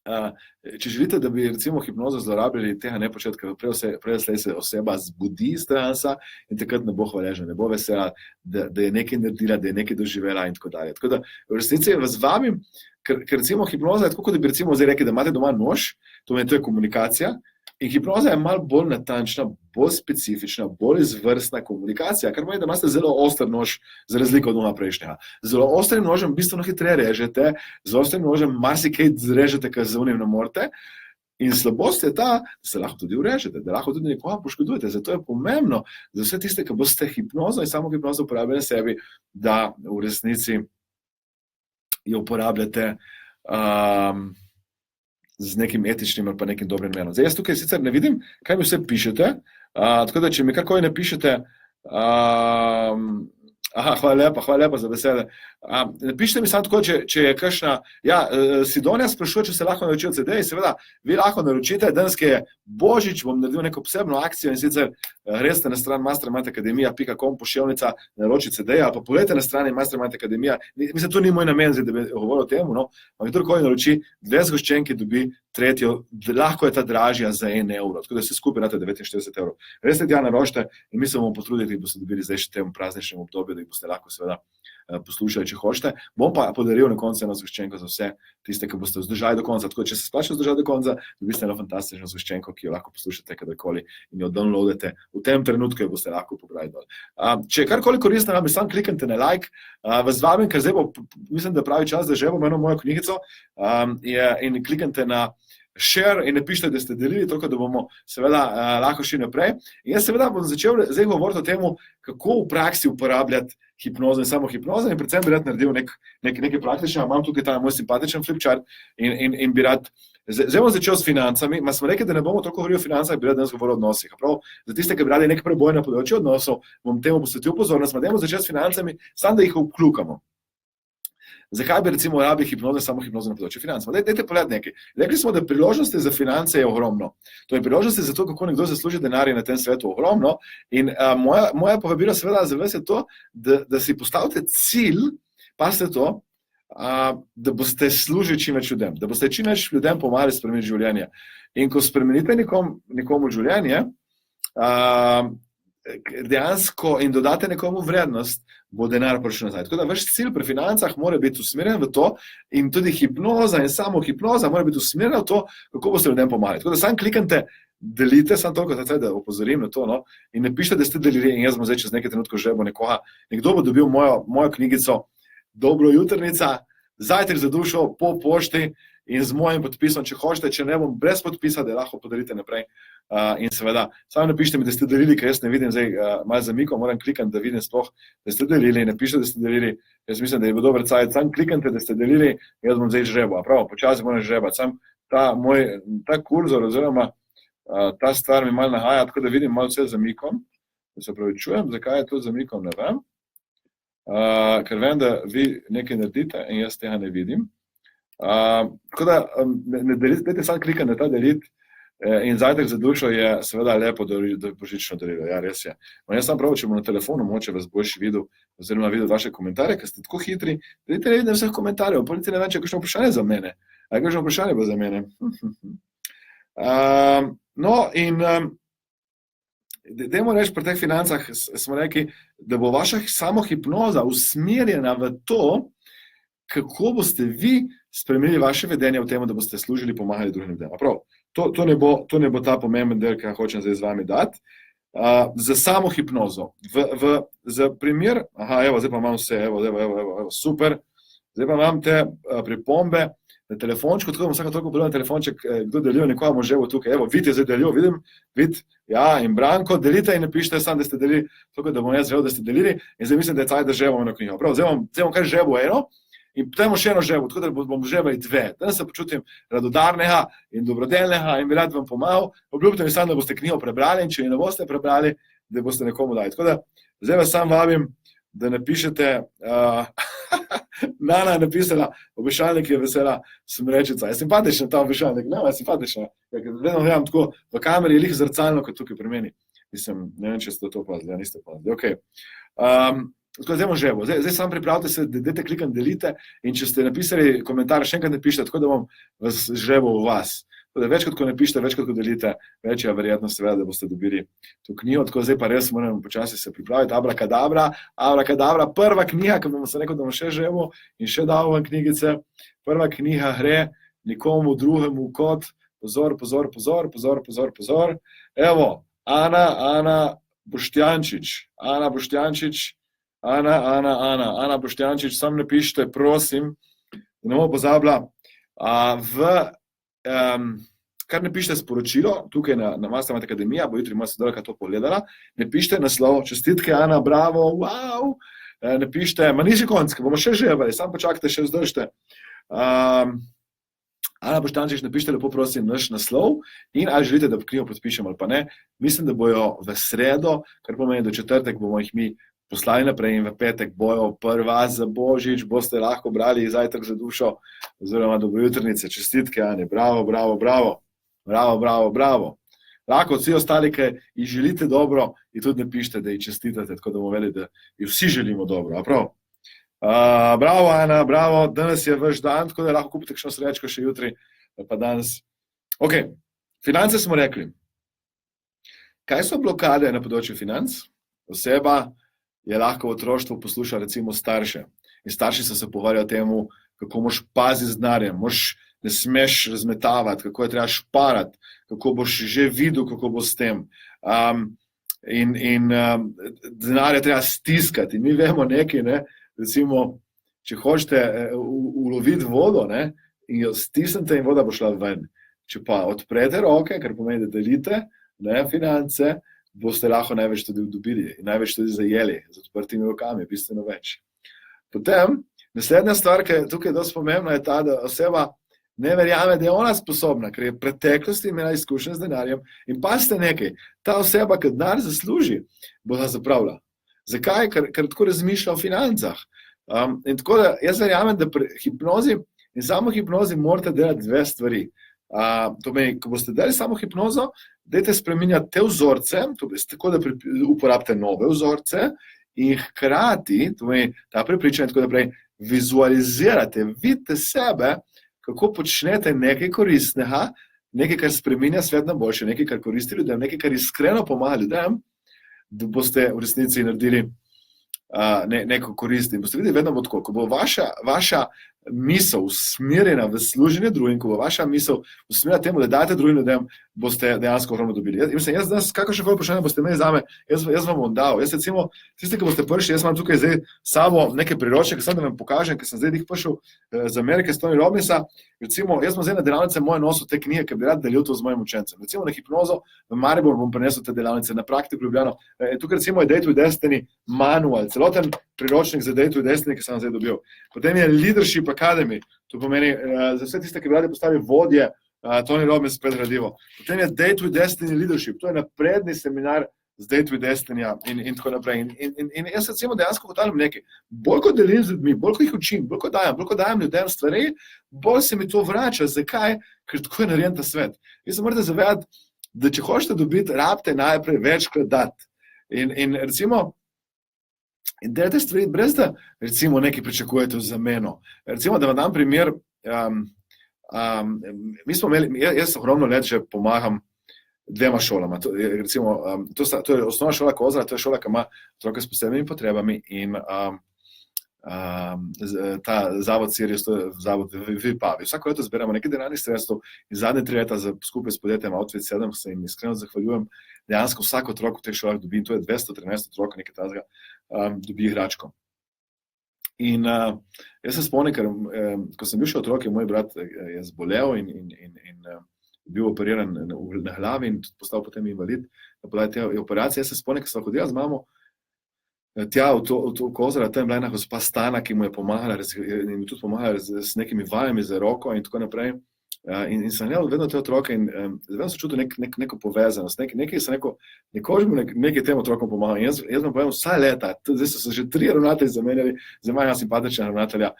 če želite, da bi recimo hipnozo zlorabljali, tega ne početi, ker prej se oseba zbudi iz transa in takrat ne bo hvaležna, ne bo vesela, da je nekaj naredila, da je nekaj doživela in tako dalje. Tako da v resnici vas vabim, ker recimo hipnoza je tako, kot da bi recimo zdaj rekli, da imate doma nož, to je komunikacija, in hipnoza je malo bolj natančna, bolj specifična, bolj izvrstna komunikacija, kar pomeni, da imate zelo oster nož, za razliko od onega prejšnjega. Zelo ostrim nožem bistveno hitreje režete, z ostrim nožem marsikaj zrežete, kar z unim ne morete, in slabost je ta, da se lahko tudi urežete, da lahko tudi nekoga poškodujete. Zato je pomembno za vse tiste, ki boste hipnozo in samo hipnozo uporabljali na sebi, da v resnici jo uporabljate z nekim etičnim ali pa nekim dobrim namenom. Zdaj, jaz tukaj sicer ne vidim, kaj mi vse pišete, tako da, če mi karkoli ne pišete, hvala lepa za besede. Napišite mi samo tako, če je kakšna, Sidonija sprašuje, če se lahko naročijo CD-ji, seveda, vi lahko naročite, danes je Božič, bom naredil neko posebno akcijo in sicer greste na stran mastermindacademia.com, pošiljnica, naroči CD-ji, ali pa pogledajte na strani Mastermind Academia, mislim, to ni moj namen, da bi govoril o tem, no, ampak kdorkoli naroči, 2 zgoščenki dobi tretjo, lahko je ta dražja za 1 evro, tako da vse skupaj date 49 evrov. Res tega naročite in mi se bomo potrudili, da boste dobili zdaj še v tem prazničnem obdobju, da jih boste lahko seveda poslušali, če hočete. Bom pa podaril na koncu eno zgoščenko za vse tiste, ki boste vzdržali do konca. Tako, če se splača vzdržati do konca, dobite eno fantastično zgoščenko, ki jo lahko poslušate kadarkoli in jo downloadate v tem trenutku, jo boste lahko pobrali dol. Če karkoli koristite, nam samo kliknite na like, vas vabim, ker zdaj bo, mislim, da pravi čas, da že bom eno mojo knjigico in kliknite na share in napišite, da ste delili, toliko, da bomo seveda lahko šli naprej. In jaz seveda bom začel zdaj govoriti o tem, kako v praksi uporabljati hipnozo in samo hipnozo in predvsem bi rad naredil nekaj praktičnega. Imam tukaj ta moj simpatičen flipchart in bi rad, zdaj bom začel s financami, smo rekli, da ne bomo toliko govorili o financah, bi rad danes govoril o odnosih. Prav, za tiste, ki bi radi nek preboj na področju odnosov, bom temu posvetil pozornost, dajmo začeti s financami, samo da jih vklukamo. Zakaj bi recimo rabili hipnozo in samo hipnozo na področju financ? Dajte pogledati nekaj. Rekli smo, da priložnosti za finance je ogromno. To je priložnosti za to, kako nekdo zasluži denar na tem svetu ogromno. In moja povabila seveda za vas je to, da si postavite cilj, pazite to, da boste služili čim več ljudem, da boste čim več ljudem pomagali spremeniti življenje. In ko spremenite nekomu življenje, dejansko in dodate nekomu vrednost, bo denar prišel nazaj. Tako da vaš cilj pri financah mora biti usmerjen v to in tudi hipnoza in samo hipnoza mora biti usmerjena v to, kako boste ljudem pomagali. Tako da sam kliknite, delite, samo toliko, da opozorim na to, no, in napišite, da ste delili in jaz bom zdaj čez nekaj trenutkov želel nekoga, nekdo bo dobil mojo knjigico Dobro jutrnica, zajtrk za dušo po pošti in z mojim podpisom, če hočete, če ne bom brez podpisa, da lahko podarite naprej. In seveda, samo napišite mi, da ste delili, ker jaz ne vidim zdaj malo zamiko, moram klikati, da vidim sploh, da ste delili, napišite, da ste delili, jaz mislim, da je bo dober cajt, samo kliknite, da ste delili, jaz bom zdaj žrebal, prav, počasi moram žrebati, sam ta kurzor oziroma ta stvar mi malo nahaja, tako da vidim malo vse zamikom, da se opravičujem, zakaj je to zamikom, ne vem, ker vem, da vi nekaj naredite in jaz tega ne vidim. Tako da, dajte samo klikati na ta delit in zajtrk za dušo je seveda lepo božično darilo, ja, res je. Jaz sam prav, če bom na telefonu, moče vas boljši videl, oziroma videl vaše komentarje, ker ste tako hitri, vidite, ne vidim vseh komentarjev, pa niti ne vem, če je kakšno vprašanje za mene. A je kakšno vprašanje bo za mene? No, in dajmo reči, pri teh financah smo rekli, da bo vaša samo hipnoza usmerjena v to, kako boste vi spremenili vaše vedenje v tem, da boste služili, pomagali drugim ljudem. Prav, to ne bo ta pomemben del, ki hočem zdaj z vami dati. Za samo hipnozo. Za primer, evo, zdaj pa imam vse, evo, super, zdaj pa imam te pripombe na telefončku, tako da bom vsako toliko pogledal na telefonček, kdo delijo, nekoga bom že tukaj, evo, Vit je zdaj delil, vidim, Vit, ja, in Branko, delite in napišite sam, da ste delili, tako da bom jaz želel, da ste delili, in zdaj mislim, da je caj, da žebamo eno knjigo. Prav, zdaj bom kar žebo eno, in potem še eno žebo, tako da bom žebali 2. Danes se počutim radodarnega in dobrodelnega in bi rad vam pomagal. Obljubite mi sam, da boste knjigo prebrali in če jo ne boste prebrali, da boste nekomu dali. Tako da, zdaj vas sam vabim, da napišete, Nana je napisala, obešalnik je vesela smrečica. Je simpatična ta obešalnik, ne, je simpatična. Vedno gledam tako, v kameri je lih zrcalno, kot tukaj pri meni. Mislim, ne vem, če ste to opazili, niste opazili. Okay. Tako, zdaj bomo žebo. Zdaj sam pripravite se, dajte klikam, delite in če ste napisali komentar, še enkrat napišite, tako da bom vas žebo v vas. Večkrat, ko napišete, večkrat, ko delite, več je verjetnost, seveda, da boste dobili to knjigo. Tako zdaj pa res moramo počasi se pripraviti. Abrakadabra, prva knjiga, ki bomo se rekel, da bomo še žebo in še dal vam knjigice. Prva knjiga gre nikomu drugemu kot pozor. Evo, Ana Boštjančič, sam napišite, prosim, da ne bomo pozabila, kar napišite sporočilo, tukaj na Mastermind Akademija, bo jutri moja sodelavka to pogledala, napišite naslov, čestitke, Ana, bravo, wow, napišite, nisi konc, bomo še živeli, sam počakajte, še vzdržite. Ana Boštjančič, napišite lepo prosim naš naslov in ali želite, da knjigo podpišem ali pa ne. Mislim, da bojo v sredo, kar pomeni do četrtek, bomo jih mi poslali naprej in v petek bojo prva za Božič, boste lahko brali zajtrk za dušo oziroma dobrojutrnice. Čestitke, Ani, bravo. Lahko vsi ostali, ki jih želite dobro, in tudi napišite, da jih čestitate, tako da bomo vedeli, da jih vsi želimo dobro. Prav? Bravo, Ana, bravo, danes je vaš dan, tako da lahko kupite kakšno srečko še jutri, pa danes. Ok, finance smo rekli. Kaj so blokade na področju financ? Oseba je lahko v otroštvu poslušala recimo starše. In starši so se pogovarjali o temu, kako moraš paziti z denarjem, ne smeš razmetavati, kako je treba šparati, kako boš že videl, kako bo s tem. Denar je treba stiskati. In mi vemo nekaj, ne? Recimo, če hočete uloviti vodo, ne, in jo stisnete in voda bo šla ven. Če pa odprete roke, kar pomeni, da delite, ne, finance, boste lahko največ tudi dobili in največ tudi zajeli z odprtimi rokami, bistveno več. Potem, naslednja stvar, ki je tukaj dosti pomembna, je ta, da oseba ne verjame, da je ona sposobna, ker je v preteklosti imela izkušnje z denarjem in pazite nekaj, ta oseba, ki denar zasluži, bo ga zapravila. Zakaj? Ker tako razmišlja o financah. In tako da jaz verjamem, da pri hipnozi in samo hipnozi morate delati dve stvari. To pomeni, ko boste delali samo hipnozo, dajte spreminjati te vzorce, tako da uporabite nove vzorce in hkrati, to pomeni ta prepričanje, tako da vizualizirate, vidite sebe, kako počnete nekaj koristnega, nekaj, kar spreminja svet na boljše, nekaj, kar koristi ljudem, nekaj, kar iskreno pomaga ljudem, da boste v resnici naredili neko korist. In boste videli vedno bo tako, ko bo vaša misel usmerjena v služenje drugim, ko bo vaša misel usmerjena temu, da date drugim ljudem, boste dejansko ogromno dobili. Jaz danes, kakšne koli vprašanje boste imeli zame, jaz vam bom dal. Jaz recimo, tisti, ki boste prišli, jaz imam tukaj zdaj samo neke priročnike, sem da vam pokažem, ker sem zdaj prišel z Amerike, s Tony Robbinsa. Recimo, jaz sem zdaj na delavnice moje nosil te knjige, ki bi rad delil to z mojim učencem. Recimo na hipnozo v Maribor bom prinesel te delavnice, na praktiko Ljubljano. Tukaj recimo je Date with Destiny manual, celoten priročnik za Date with Destiny, ki sem zdaj dobil. Potem je Leadership Academy, to pomeni za vse tiste, ki bi radi postali vodje, Tony Robbins predgradivo. Potem je Date with Destiny Leadership, to je napredni seminar z Date with Destiny in tako naprej. In jaz recimo dejansko ugotavljam nekaj. Bolj ko delim z ljudmi, bolj ko jih učim, bolj ko dajem ljudem stvari, bolj se mi to vrača. Zakaj? Ker tako je narejen ta svet. Vi se morate zavedati, da če hočete dobiti, rabite najprej večkrat dati. In recimo, in delate stvari brez da recimo nekaj pričakujete v zameno. Recimo, da vam dam primer, mi smo imeli, jaz ogromno let že pomagam dvema šolama. To je osnovna šola Kozara, to je šola, ki ima otroke s posebnimi potrebami in ta zavod Sirius, to je zavod Vipavi. Vsako leto zberamo nekaj denarnih sredstev in zadnje 3 leta skupaj s podjetjem Outfit 7 se jim iskreno zahvaljujem. Dejansko vsak otrok v teh šolah dobi, in to je 213 otrok, nekaj tazga, dobi igračko. In jaz se spomnim, ker ko sem bil še otrok, je moj brat je zbolel in bil operiran na glavi in postal potem invalid. Na podlagi te operacije, jaz se spomnim, ker sem hodila z mamo tja v to Kozara, tam je bila ena gospa Stana, ki mu je pomagala in mi tudi pomagala s nekimi vajami za roko in tako naprej. In sem gledal vedno te otroke in vedno sem čutil neko povezanost, nekaj sem rekel, nekoč bom nekaj tem otrokom pomagal. In jaz vam povem vsa leta, zdaj so se že 3 ravnatelji zamenjali, zdaj imam simpatična ravnatelja,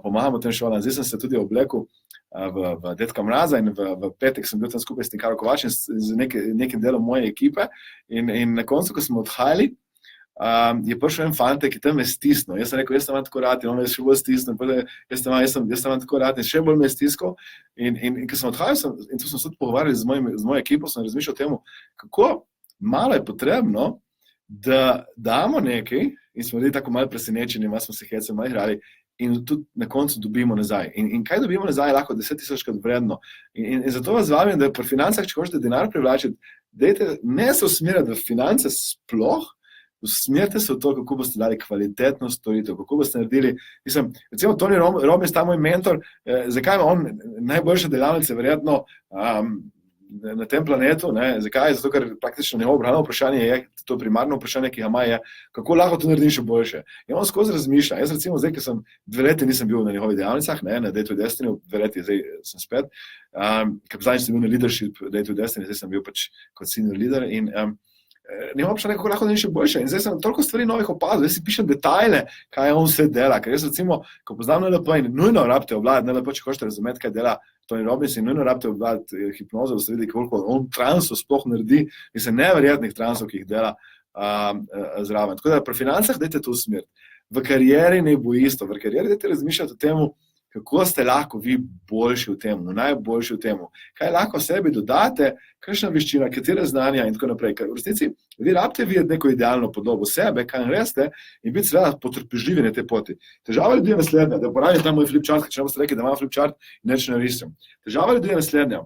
pomagamo tem šolam, zdaj sem se tudi oblekel v Dedka Mraza in v petek sem bil tam skupaj s Tinkaro Kovačem z nekim delom moje ekipe in na koncu, ko smo odhajali, je prišel en fantek, ki tam me stisnil. Jaz sem rekel, jaz sem vam tako rad in on me še bolj stisnil, jaz sem vam tako rad in še bolj me stiskal. In ko sem odhajal, in tu smo se pogovarjali z mojo ekipo, sem razmišljal o tem, kako malo je potrebno, da damo nekaj in smo bili tako malo presenečeni, malo smo se hecali, malo igrali in tudi na koncu dobimo nazaj. In kaj dobimo nazaj, lahko 10.000-krat vredno. In zato vas vabim, da pri financah, če hočete denar privlačiti, dajte ne se usmerjati v finance sploh, usmerite se v to, kako boste dali kvalitetno storitev, kako boste naredili, recimo Tony Robbins, ta moj mentor, zakaj ima on najboljše delavnice verjetno na tem planetu, ne? Zakaj? Zato, ker praktično njegovo glavno vprašanje je, to primarno vprašanje, ki ga ima, je, kako lahko to naredim še boljše. In on skozi razmišlja. Jaz recimo zdaj, ker sem 2 leta nisem bil na njegovih dejavnicah, ne, na Day to Destiny, 2 leta zdaj sem spet, ker zadnjič sem bil na leadership Day to Destiny, zdaj sem bil pač kot senior leader in njegovo vprašanje, kako lahko naredim še boljše. In zdaj sem toliko stvari novih opazil, zdaj si pišem detajle, kaj on vse dela, ker jaz recimo, ko poznam NLP in nujno rabite obvladati NLP, če hočete razumeti, kaj dela Tony Robbins in nujno rabite obvladati hipnozo, da ste videli, koliko on transov sploh naredi, in neverjetnih transov, ki jih dela zraven. Tako da pri financah dajte to usmeriti. V karieri ne bo isto, v karieri dajte razmišljati o tem, kako ste lahko vi boljši v tem, najboljši v tem, kaj lahko sebi dodate, kakšna veščina, katere znanja in tako naprej. Ker v resnici vi rabite videti neko idealno podobo sebe, kaj naredite in biti seveda potrpežljivi na tej poti. Težava ljudi je naslednja, da uporabim tam moj flipchart, ker če boste rekli, da imam flipchart in neč narisam. Težava ljudi je naslednja.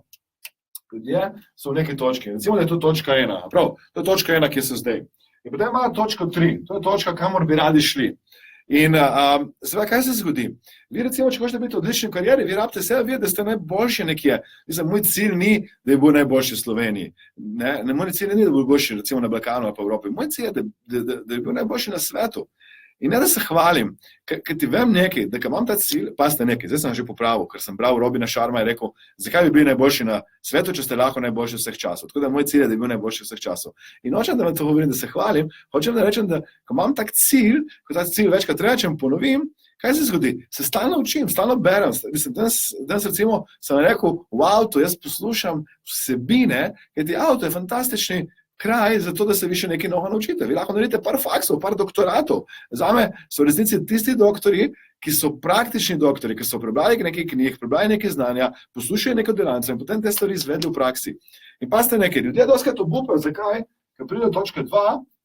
Ljudje so v neki točki, recimo, da je to točka 1, prav, to je točka 1, ki so zdaj. In potem ima točko 3, to je točka, kamor bi radi šli. In seveda, kaj se zgodi? Vi recimo, če hočete biti odlični v karieri, vi rabite sebe vedeti, da ste najboljši nekje. Mislim, moj cilj ni, da je bil najboljši v Sloveniji. Moj cilj ni, da bo boljši recimo na Balkanu ali pa v Evropi. Moj cilj je, da je bil najboljši na svetu. In ne, da se hvalim, ker ti vem nekaj, da imam ta cilj, pa ste nekaj, zdaj sem že popravil, ker sem bral Robina Sharma in rekel, zakaj bi bili najboljši na svetu, če ste lahko najboljši vseh časov. Tako da moj cilj je, da bi bil najboljši vseh časov. In hočem, da vam to govorim, da se hvalim, hočem, da rečem, da ko imam tak cilj, ko ta cilj večkrat rečem, ponovim, kaj se zgodi? Se stalno učim, stalno berem. Danes recimo sem rekel, v avtu jaz poslušam vsebine, kajti avto je fantastični kraj za to, da se vi še nekaj novega naučite. Vi lahko naredite par faksov, par doktoratov. Zame so v resnici tisti doktori, ki so praktični doktori, ki so prebrali nekaj knjig, prebrali nekaj znanja, poslušajo neko delavnico in potem te stvari izvedli v praksi. In pa ste nekaj, ljudje dostikrat obupajo, zakaj? Ker pride točka 2,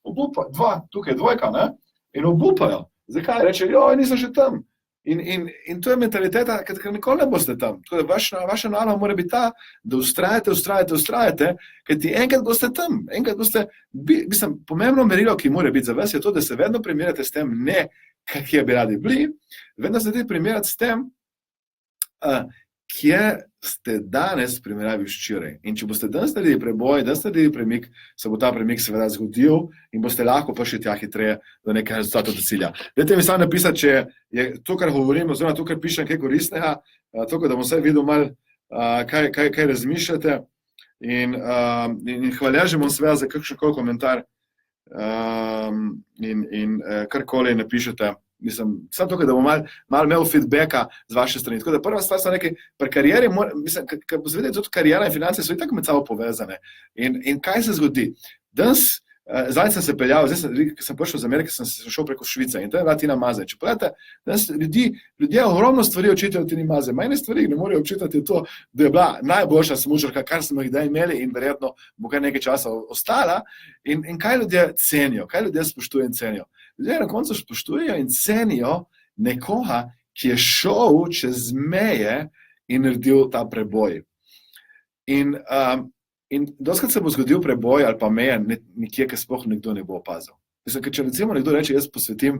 obupa, tukaj je 2, ne? In obupajo. Zakaj? Reče, joj, nisem še tam. In to je mentaliteta, ker nikoli ne boste tam. Tako da vaša naloga mora biti ta, da ustrajate, ker ti enkrat boste tam, enkrat boste, pomembno merilo, ki mora biti za vas, je to, da se vedno primerjate s tem, ne kje bi radi bili, vedno se tudi primerjati s tem, kje ste danes primerjavi včeraj. In če boste danes naredili preboj, danes naredili premik, se bo ta premik seveda zgodil in boste lahko prišli tja hitreje do nekega rezultata do cilja. Dajte mi samo napisati, če je to, kar govorim, oziroma to, kar pišem, kaj koristnega, to, da bom vse videl malo, kaj razmišljate in hvaležen bom seveda za kakšen komentar in karkoli napišete. Mislim, samo tukaj, da bom malo imel feedbacka z vaše strani. Tako da prva stvar so nekaj, pri karieri, ker bo zvedeti, tudi karijera in finance so itak med sabo povezane. In kaj se zgodi? Danes, zdaj sem se peljal, zdaj sem prišel z Amerike, sem se šel preko Švice in to je bila Tina Maze. Če pogledate, danes ljudje ogromno stvari očitajo Tini Maze. Majne stvari ne morejo očitati to, da je bila najboljša smučarka, kar smo jih kdaj imeli in verjetno bo kar nekaj časa ostala. In kaj ljudje cenijo, kaj ljudje spoštujejo in cenijo. Ljudje na koncu spoštujejo in cenijo nekoga, ki je šel čez meje in naredil ta preboj. In dostikrat se bo zgodil preboj ali pa meje nekje, ki sploh nekdo ne bo opazil. Mislim, ker če recimo nekdo reče, jaz posvetim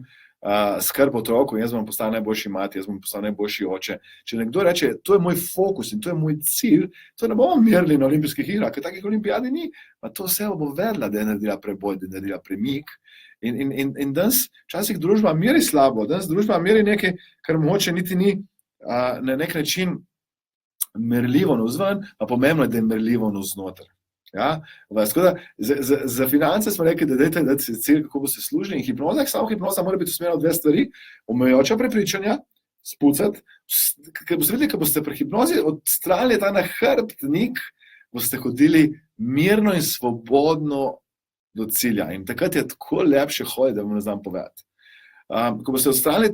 skrb otroku in jaz bom postal najboljši mati, jaz bom postal najboljši oče. Če nekdo reče, to je moj fokus in to je moj cilj, to ne bomo merili na olimpijskih igrah, ker takih olimpijadi ni. Pa to vse bo vedela, da je naredila preboj, da je naredila premik. In danes včasih družba meri slabo, danes družba meri nekaj, kar mogoče niti ni na nek način merljivo navzven, pa pomembno je, da je merljivo navznoter. Ja? Za finance smo rekli, da dajte dati cilj, kako bo se služili in hipnoza, samo hipnoza mora biti usmerjena v 2 stvari, omejujoča prepričanja spucati, ker boste videli, ko boste pri hipnozi odstranili ta nahrbtnik, boste hodili mirno in svobodno do cilja. In takrat je tako lepše hoditi, da vam ne znam povedati. Ko boste odstranili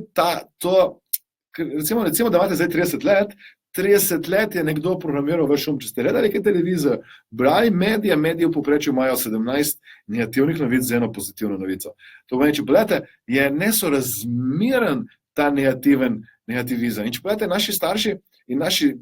recimo, da imate zdaj 30 let je nekdo programiral vaš um, če ste gledali kaj televizijo, brali medije v povprečju imajo 17 negativnih novic z eno pozitivno novico. To pomeni, če pogledate, je nesorazmeren ta negativizem. In če pogledate, naši starši in naši,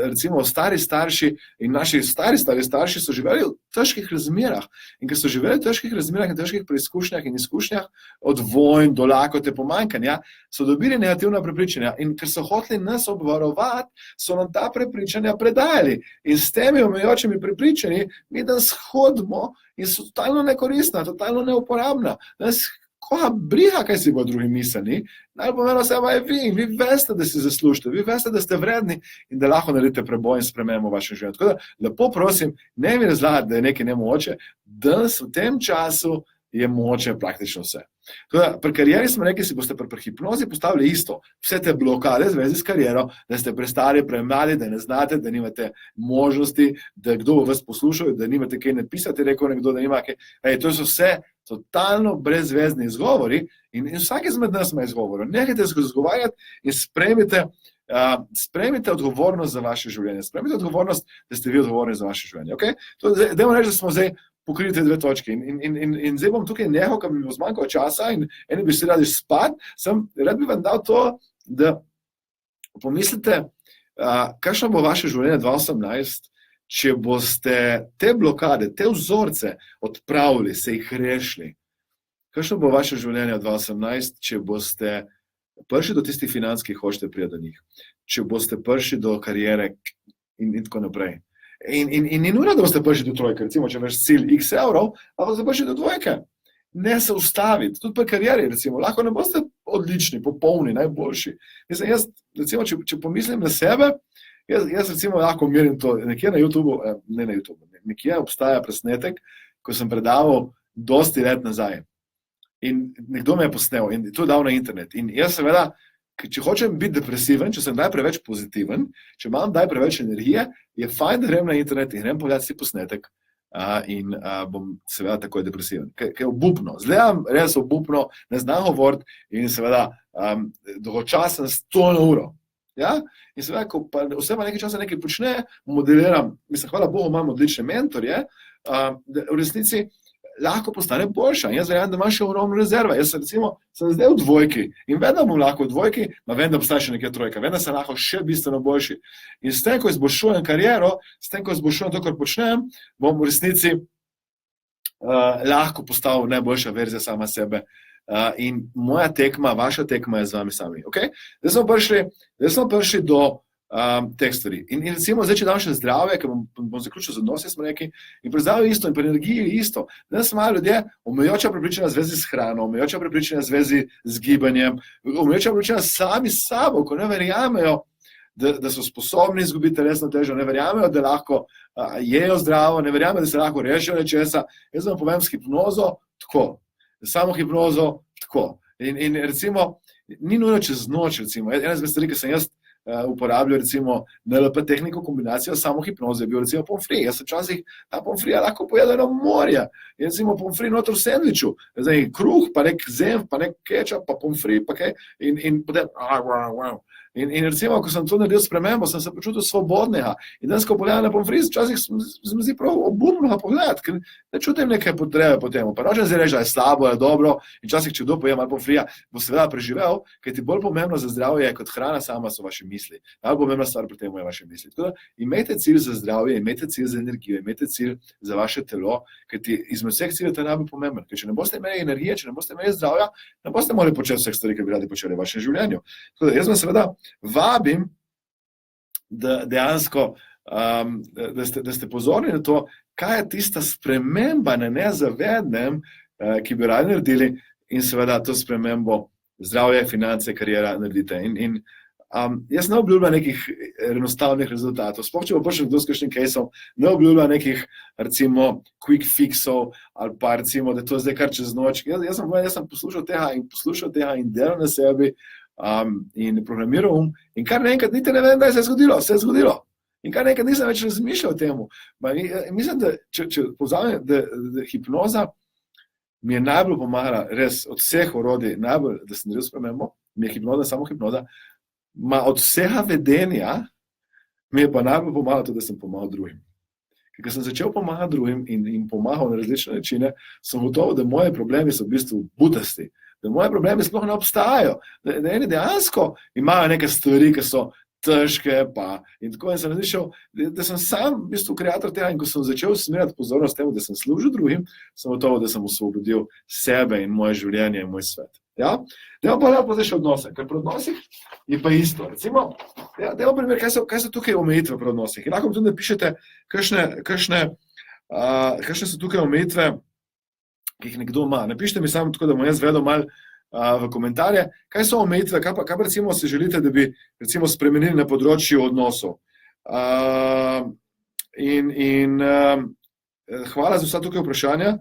recimo, stari starši in naši stari starši so živeli v težkih razmerah. In ker so živeli v težkih razmerah in težkih preizkušnjah in izkušnjah od vojn do lakote pomanjkanja, so dobili negativna prepričanja. In ker so hoteli nas obvarovati, so nam ta prepričanja predajali. In s temi omejujočimi prepričanji mi danes hodimo in so totalno nekoristna, totalno neuporabna. Danes koga briga, kaj si bo drugi mislili, najpomembno se pa je vi veste, da si zaslužite, vi veste, da ste vredni in da lahko naredite preboj in spremembo v vašem življenju. Tako da, lepo prosim, ne mi razlagati, da je nekaj nemogoče, danes v tem času je mogoče praktično vse. Tako da, pri karieri smo rekli, si boste pri hipnozi postavili isto, vse te blokade v zvezi s kariero, da ste prestari, premladi, da ne znate, da nimate možnosti, da kdo bo vas poslušal, da nimate kaj napisati, rekel nekdo, da nima kaj. To so vse totalno brezvezni izgovori in vsak izmed nas ima izgovorov. Nehajte se izgovarjati in sprejmite odgovornost za vaše življenje. Sprejmite odgovornost, da ste vi odgovorni za vaše življenje. Okay? Dajmo reči, da smo zdaj pokrili te 2 točke. In zdaj bom tukaj nehal, ker mi bo zmanjkalo časa in eni bi se radi spati, rad bi vam dal to, da pomislite, kakšno bo vaše življenje 2018, če boste te blokade, te vzorce odpravili, se jih rešili. Kakšno bo vaše življenje 2018, če boste prišli do tistih financ, ki hočete priti do njih, če boste prišli do kariere in tako naprej. In ni nujno, da boste prišli do trojke, recimo, če vaš cilj x evrov, pa boste prišli do 2. Ne se ustaviti, tudi pri karieri, recimo, lahko ne boste odlični, popolni, najboljši. Mislim, jaz, recimo, če pomislim na sebe, jaz recimo lahko merim to, nekje na YouTube, nekje obstaja presnetek, ko sem predaval dosti let nazaj. In nekdo me je posnel in to je dal na internet. In jaz seveda, če hočem biti depresiven, če sem daj preveč pozitiven, če imam daj preveč energije, je fajn, da grem na internet in grem pogledati si posnetek in bom seveda takoj depresiven. Ker je obupno. Zgledam res obupno, ne znam govoriti in seveda dolgočasen 100 na uro. Ja? In seveda, ko pa vse pa nekaj časa nekaj počne, modeliram, mislim, hvala Bogu, imam odlične mentorje, da v resnici lahko postane boljša. In jaz verjamem, da imam še ogromno rezerve. Jaz recimo sem zdaj v 2 in vedno bom lahko v 2, ma vem, da obstaja še nekaj 3, vem, da sem lahko še bistveno boljši. In s tem, ko izboljšujem kariero, s tem, ko izboljšujem to, kar počnem, bom v resnici lahko postal najboljša verzija sama sebe. In moja tekma, vaša tekma je z vami sami. Okay? Zdaj smo prišli do teh stvari. In recimo, zdaj, če dam še zdravje, ker bom zaključil z odnosi, smo rekli, in pri zdravju isto, in pri energiji isto. Danes imajo ljudje omejujoča prepričanja v zvezi s hrano, omejujoča prepričanja v zvezi z gibanjem, omejujoča prepričanja sami s sabo, ko ne verjamejo, da so sposobni izgubiti telesno težo, ne verjamejo, da lahko jejo zdravo, ne verjamejo, da se lahko rešijo nečesa. Jaz vam povem s hipnozo tako. Samo hipnozo tako. In recimo, ni nujno čez noč, recimo. Ena izmed stvari, ki sem jaz uporabljal, recimo, NLP tehniko, kombinacijo samo hipnoze, je bil recimo pomfri. Jaz sem včasih ta pomfrija lahko pojedel na morje. In recimo pomfri noter v sendviču. Zdaj, kruh, pa nek zemlj, pa nek kečap, pa pomfri, pa kaj. In potem, In recimo, ko sem to naredil spremembo, sem se počutil svobodnega. In danes, ko pogledam na pomfri, včasih se mi zdi prav obupno pogledati, ker ne čutim nekaj potrebe po temu. Pa nočem zdaj reči, da je slabo, je dobro, in včasih, če kdo poje malo pomfrija, bo seveda preživel, ker ti bolj pomembno za zdravje kot hrana sama so vaše misli. Najbolj pomembna stvar pri tem je vaše misli. Tako da imejte cilj za zdravje, imejte cilj za energijo, imejte cilj za vaše telo, ker ti izmed vseh ciljev to je najbolj pomembno. Ker če ne boste imeli energije, če ne boste imeli zdravja, ne boste mogli početi vseh stvari, ki bi radi počeli v vašem življenju. Tako da jaz vam seveda vabim, da dejansko, da ste pozorni na to, kaj je tista sprememba na nezavednem, ki bi radi naredili in seveda to spremembo zdravje, finance, karijera naredite. In jaz ne obljubljam nekih enostavnih rezultatov. Sploh, če bo prišel kdo s kakšnim caseom, ne obljubljam nekih, recimo, quick fixov ali pa recimo, da to zdaj kar čez noč. Jaz sem poslušal tega in delam na sebi. in programiral in kar naenkrat niti ne vem, da se je zgodilo. In kar naenkrat nisem več razmišljal o tem. Mislim, da če povzamem, da hipnoza mi je najbolj pomagala, res od vseh orodij, najbolj, da sem naredil spremembo, mi je hipnoza, samo hipnoza, od vsega vedenja mi je pa najbolj pomagalo to, da sem pomagal drugim. Ker sem začel pomagati drugim in pomagal na različne načine, sem gotovo, da moji problemi so v bistvu butasti, da moji problemi sploh ne obstajajo, da eni dejansko imajo neke stvari, ki so težke, in tako in sem razmišljal, da sem sam v bistvu kreator tega in ko sem začel usmerjati pozornost temu, da sem služil drugim, sem gotovo, da sem osvobodil sebe in moje življenje in moj svet. Ja? Dajmo pa lepo zdaj še odnose, ker pri odnosih je pa isto. Recimo, dajmo primer, kaj so tukaj omejitve pri odnosih. In lahko tudi napišete, kakšne so tukaj omejitve, ki jih nekdo ima. Napišite mi samo tako, da bom jaz vedel malo v komentarje, kaj so omejitve, kaj recimo si želite, da bi recimo spremenili na področju odnosov. Hvala za vsa tukaj vprašanja,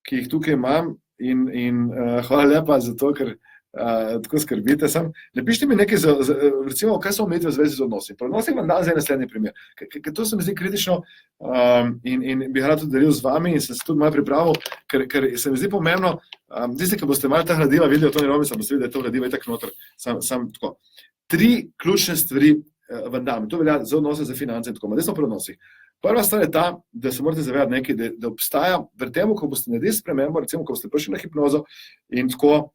ki jih tukaj imam in hvala lepa za to, ker tako skrbite sem. Napišite mi nekaj, recimo, kaj so omejitve v zvezi z odnosi. Pri odnosih vam dam zdaj naslednji primer, ker to se mi zdi kritično in bi rad tudi delil z vami in sem se tudi malo pripravil, ker se mi zdi pomembno, tisti, ki boste malo ta gradiva videli, Toni Robbins, boste videli, da je to gradiva itak noter, sam tako. 3 ključne stvari vam dam, to velja za odnose, za finance in tako, zdaj smo pri odnosih. Prva stvar je ta, da se morate zavedati nekaj, da obstaja pri tem, ko boste naredili spremembo, recimo, ko boste prišli na hipnozo in tako,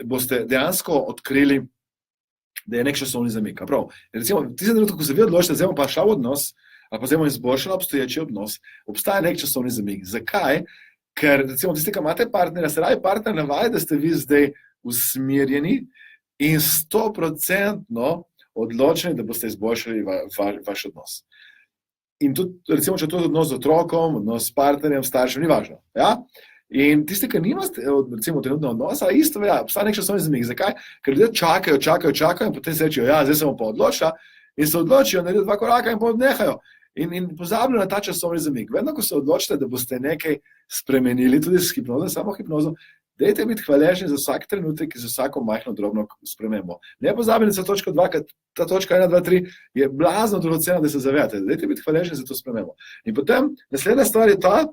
boste dejansko odkrili, da je nek časovni zamik. Prav, recimo, tisti trenutek, ko se vi odločite, zdaj bom pa šel v odnos, ali pa zdaj bom izboljšala obstoječi odnos, obstaja nek časovni zamik. Zakaj? Ker, recimo, tisti, ki imate partnerja, se raje partner navaja, da ste vi zdaj usmerjeni in 100% odločeni, da boste izboljšali vaš odnos. In tudi, recimo, če to je odnos z otrokom, odnos s partnerjem, staršem, ni važno. Ja? In tisti, ki nimate, recimo, trenutno odnosa, isto velja, obstaja nek časovni zamik. Zakaj? Ker ljudje čakajo in potem se rečejo, ja, zdaj se bom pa odločila in se odločijo, naredijo 2 koraka in pa odnehajo. In pozabljajo na ta časovni zamik. Vedno, ko se odločite, da boste nekaj spremenili, tudi s hipnozo, samo hipnozo, dajte biti hvaležni za vsak trenutek in za vsako majhno drobno spremembo. Ne pozabite za točko 2, ker ta točka 1, 2, 3 je blazno dragocena, da se zavedate. Dajte biti hvaležni za to spremembo. In potem, naslednja stvar je ta,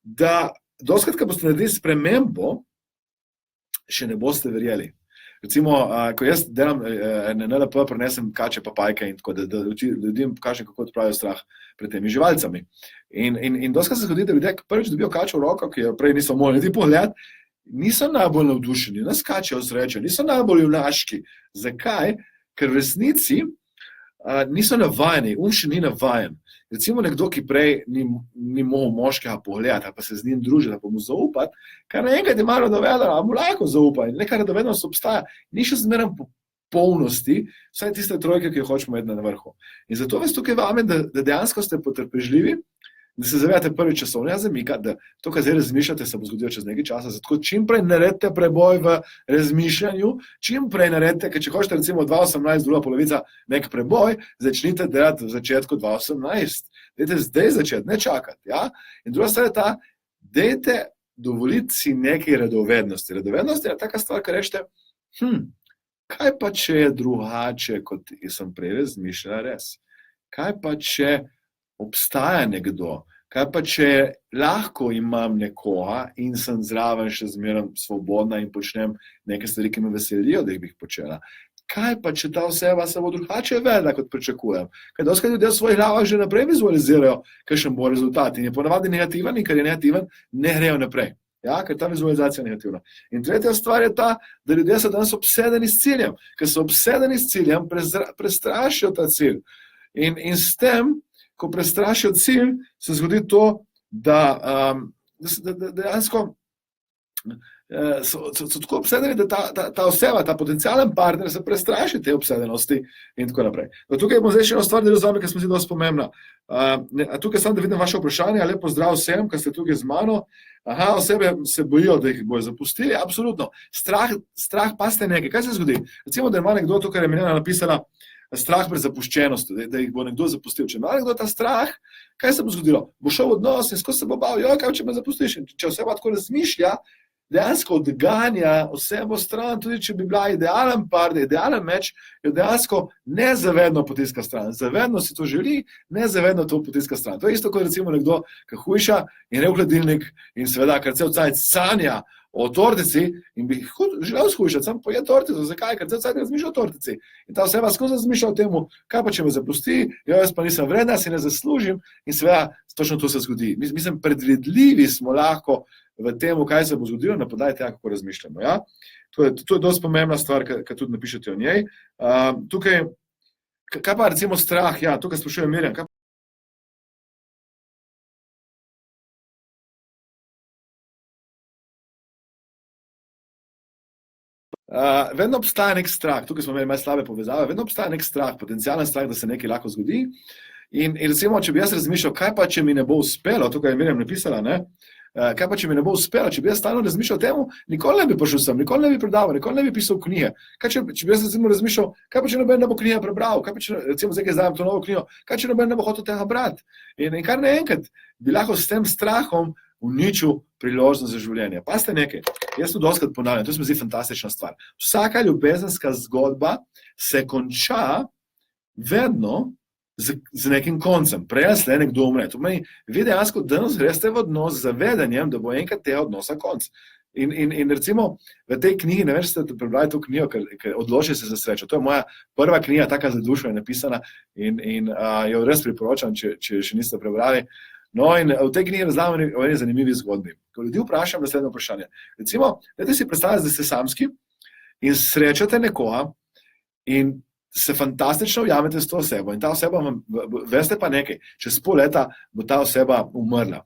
da doskrat, ko boste naredili spremembo, še ne boste verjeli. Recimo, ko jaz delam na NLP, prinesem kače, papajke in tako, da ljudem pokažem, kako odpravijo strah pred temi živalcami. In doskrat se zgodi, da ljudje prvič dobijo kačo v roko, ki jo prej niso mogli niti pogled, niso najbolj navdušeni, nas kačejo srečo, niso najbolj junaški. Zakaj? Ker v resnici niso navajeni, še ni navajen. Recimo nekdo, ki prej ni mogel moškega pogledati, ali pa se z njim družiti, ali pa mu zaupati, kar naenkrat ima radovedno, ali mu lahko zaupa in neka radovednost obstaja, ni še zmeraj popolnosti, vsaj tiste trojke, ki jo hočemo imeti na vrhu. In zato vas tukaj vabim, da dejansko ste potrpežljivi, da se zavedate prvi časovnega zamika, da to, kar zdaj razmišljate, se bo zgodilo čez nekaj časa, zato čim prej naredite preboj v razmišljanju, čim prej naredite, ker če hočete recimo 2018, druga polovica, nek preboj, začnite delati v začetku 2018. Dajte zdaj začeti, ne čakati. Ja? In druga stvar je ta, dajte dovoliti si nekaj radovednosti. Radovednost je taka stvar, ki rečete, kaj pa če je drugače, kot sem prej razmišljala res? Kaj pa če obstaja nekdo, kaj pa če lahko imam nekoga in sem zraven še zmeraj svobodna in počnem neke stvari, ki me veselijo, da jih počela. Kaj pa če ta oseba se bo drugače vedela, kot pričakujem? Kaj doskrat ljudje v svojih glavah že naprej vizualizirajo, kakšen bo rezultat in je ponavadi negativen in ker je negativen, ne grejo naprej. Ja, ker ta vizualizacija je negativna. In tretja stvar je ta, da ljudje so danes obsedeni s ciljem, ker so obsedeni s ciljem, prestrašijo ta cilj. In s tem, ko prestrašijo cilj, se zgodi to, da dejansko so tako obsedeni, da ta oseba, ta potencialen partner se prestraši te obsedenosti in tako naprej. Tukaj bom zdaj še eno stvar delil z vami, ker se mi zdi dosti pomembna. Tukaj sem, da vidim vaše vprašanje, lepo zdrav vsem, ki ste tukaj z mano. Osebe se bojijo, da jih bojo zapustili, absolutno. Strah pa ste nekaj. Kaj se zgodi? Recimo, da ima nekdo tukaj Milena napisala, strah pred zapuščenostjo, da jih bo nekdo zapustil. Če ima nekdo ta strah, kaj se bo zgodilo? Bo šel v odnos in skozi se bo bal, kaj če me zapustiš? Če oseba tako razmišlja, dejansko odganja osebo stran, tudi če bi bila idealen partner, idealen meč, jo dejansko nezavedno potiska stran. Zavedno si to želi, nezavedno to potiska stran. To je isto, kot recimo nekdo, ki hujša in je v hladilnik in seveda, ker cel cajt sanja o tortici in bi želel shujšati, sam poje tortico. Zakaj? Ker cel cajt razmišlja o tortici. In ta oseba skozi razmišlja o temu, kaj pa če me zapusti, jaz pa nisem vredna, si ne zaslužim in seveda točno to se zgodi. Mislim, predvidljivi smo lahko v tem, kaj se bo zgodilo, na podlagi tega, kako razmišljamo. Ja? To je dosti pomembna stvar, ki tudi napišete o njej. Tukaj, kaj pa recimo strah? Ja, tukaj sprašujem Mirjam. Vedno obstaja nek strah, tukaj smo imeli malo slabe povezave, vedno obstaja nek strah, potencialen strah, da se nekaj lahko zgodi. In recimo, če bi jaz razmišljal, kaj pa, če mi ne bo uspelo, tukaj je Mirjam napisala, ne? Kaj pa, če mi ne bo uspelo, če bi jaz stalno razmišljal o temu, nikoli ne bi prišel sem, nikoli ne bi predaval, nikoli ne bi pisal knjige. Kaj če bi jaz recimo razmišljal, kaj pa, če noben ne bo knjige prebral, kaj pa, če recimo zdaj izdajam to novo knjigo, kaj če noben ne bo hotel tega brati. In kar naenkrat bi lahko s tem strahom uničil priložnost za življenje. Pazite nekaj, jaz to dostikrat ponavljam, to se mi zdi fantastična stvar. Vsaka ljubezenska zgodba se konča vedno z nekim koncem. Prej ali slej nekdo umre. To pomeni, vi dejansko danes greste v odnos z zavedanjem, da bo enkrat tega odnosa konc. In recimo v tej knjigi, ne vem, če ste prebrali to knjigo, ker Odloči se za srečo. To je moja prva knjiga, taka za dušo je napisana in jo res priporočam, če še niste prebrali. No, in v tej knjigi razlagam o eni zanimivi zgodbi. Ko ljudi vprašam naslednje vprašanje. Recimo, dajte si predstavljati, da ste samski in srečate nekoga in se fantastično ujamete s to osebo in ta oseba vam, veste pa nekaj, čez pol leta bo ta oseba umrla.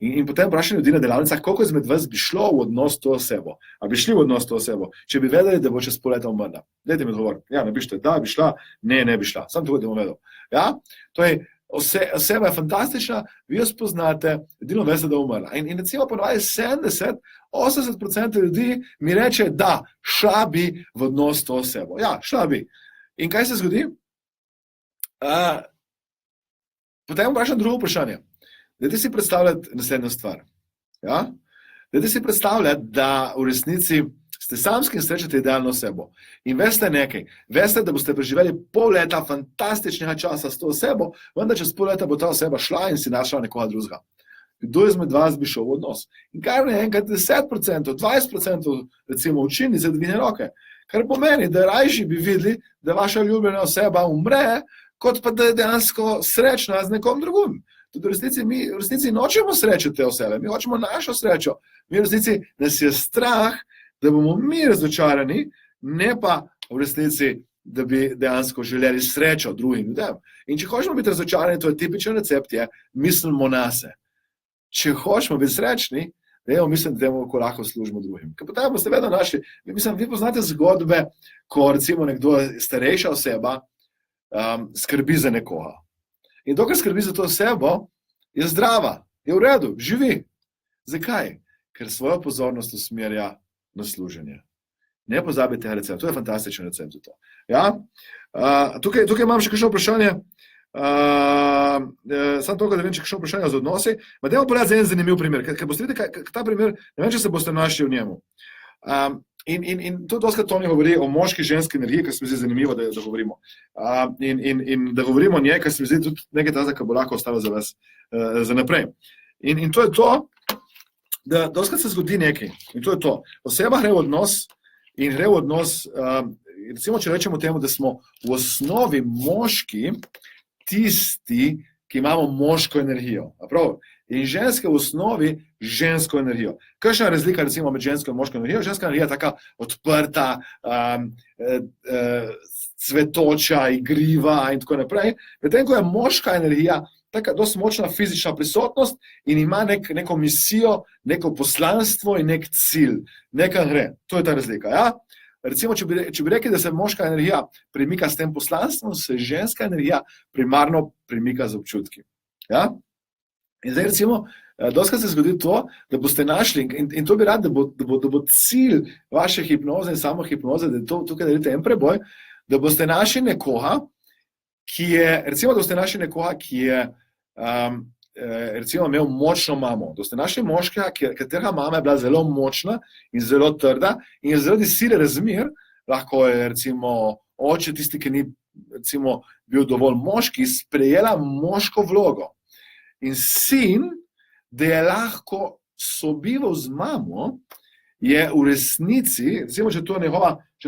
In potem vprašam ljudi na delavnicah, koliko izmed vas bi šlo v odnos s to osebo, a bi šli v odnos s to osebo, če bi vedeli, da bo čez pol leta umrla. Dajte mi odgovor. Ja, napišite, da bi šla, ne bi šla. Sam tukaj, da bom vedel. Ja? To je, oseba je fantastična, vi jo spoznate, edino veste, da je umrla. In recimo ponovadi 70-80% ljudi mi reče, da šla bi v odnos s to osebo. Ja, šla bi. In kaj se zgodi? Potem vprašam drugo vprašanje. Dajte si predstavljati naslednjo stvar. Ja? Dajte si predstavljati, da v resnici ste samski in srečate idealno osebo. In veste nekaj. Veste, da boste preživeli pol leta fantastičnega časa s to osebo, vendar čez pol leta bo ta oseba šla in si našla nekoga drugega. Kdo izmed vas bi šel v odnos? In kar naenkrat 10%, 20% recimo učini za dvine roke. Kar pomeni, da rajši bi videli, da vaša ljubljena oseba umre, kot pa da je dejansko srečna z nekom drugim. Tudi mi v resnici nočemo sreče te osebe, mi hočemo našo srečo. Mi v resnici nas je strah, da bomo mi razočarani, ne pa v resnici, da bi dejansko želeli srečo drugim ljudem. In če hočemo biti razočarani, to je tipičen recept, je mislimo nase. Če hočemo biti srečni, mislim, da temu lahko služimo drugim. Ker potem boste vedno našli, vi poznate zgodbe, ko recimo nekdo starejša oseba skrbi za nekoga. In dokler skrbi za to osebo, je zdrava, je v redu, živi. Zakaj? Ker svojo pozornost usmerja na služenje. Ne pozabite recept, to je fantastičen recept za to. Ja? Tukaj imam še kakšno vprašanje. Samo to, da vem, če kakšno vprašanje za odnosi. Ma dajmo pogledati za en zanimiv primer, ker boste videli, ta primer, ne vem, če se boste našli v njemu. In to dostikrat Toni govori o moški ženski energiji, kar se mi zdi zanimivo, da govorimo. In da govorimo o njej, kar se mi zdi tudi nekaj tazga, kar bo lahko ostalo za vas za naprej. In to je to, da dostikrat se zgodi nekaj. In to je to. Oseba gre v odnos in gre v odnos, recimo, če rečemo temu, da smo v osnovi moški, tisti, ki imamo moško energijo. In ženske v osnovi žensko energijo. Kakšna je razlika recimo med žensko in moško energijo? Ženska energija je taka odprta, cvetoča, igriva in tako naprej. Medtem ko je moška energija taka dosti močna fizična prisotnost in ima neko misijo, neko poslanstvo in nek cilj. Nekam gre. To je ta razlika. Ja? Recimo, če bi rekli, da se moška energija premika s tem poslanstvom, se ženska energija primarno premika z občutki. Ja? In zdaj recimo, dostikrat se zgodi to, da boste našli, in to bi rad, da bo cilj vaše hipnoze in samohipnoze, da tukaj naredite en preboj, da boste našli nekoga, ki je recimo imel močno mamo. To ste našli moškega, katerega mama je bila zelo močna in zelo trda in zaradi sile razmer, lahko je recimo oče tisti, ki ni recimo bil dovolj moški, sprejela moško vlogo. In sin, da je lahko sobival z mamo, je v resnici, recimo, če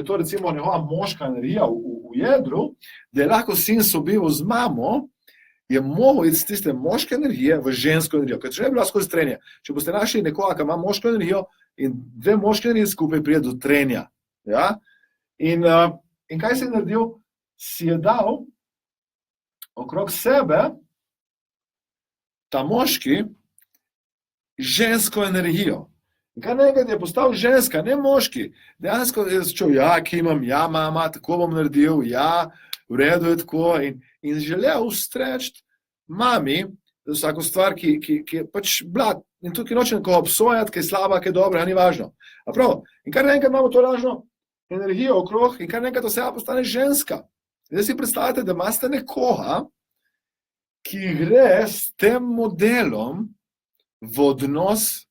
to recimo njegova moška energija v jedru, da je lahko sin sobival z mamo, je mogel iti z tiste moške energije v žensko energijo. Ker če ne bi bila skozi trenje, če boste našli nekoga, ki ima moško energijo in dve moške energije skupaj pride do trenja. Ja? In kaj si je naredil? Si je dal okrog sebe ta moški žensko energijo. In kar nekaj je postal ženska, ne moški. Dejansko je začel, kimam, mama, tako bom naredil, v redu je tako. In želel ustreči mami za vsako stvar, ki je pač bila. In tukaj nočem nekoga obsojati, ki je slaba, ki je dobra, ni važno. A prav, in kar nekaj imamo to lažno energijo okrog in kar nekaj oseba postane ženska. Zdaj si predstavljate, da imate nekoga, ki gre s tem modelom v odnos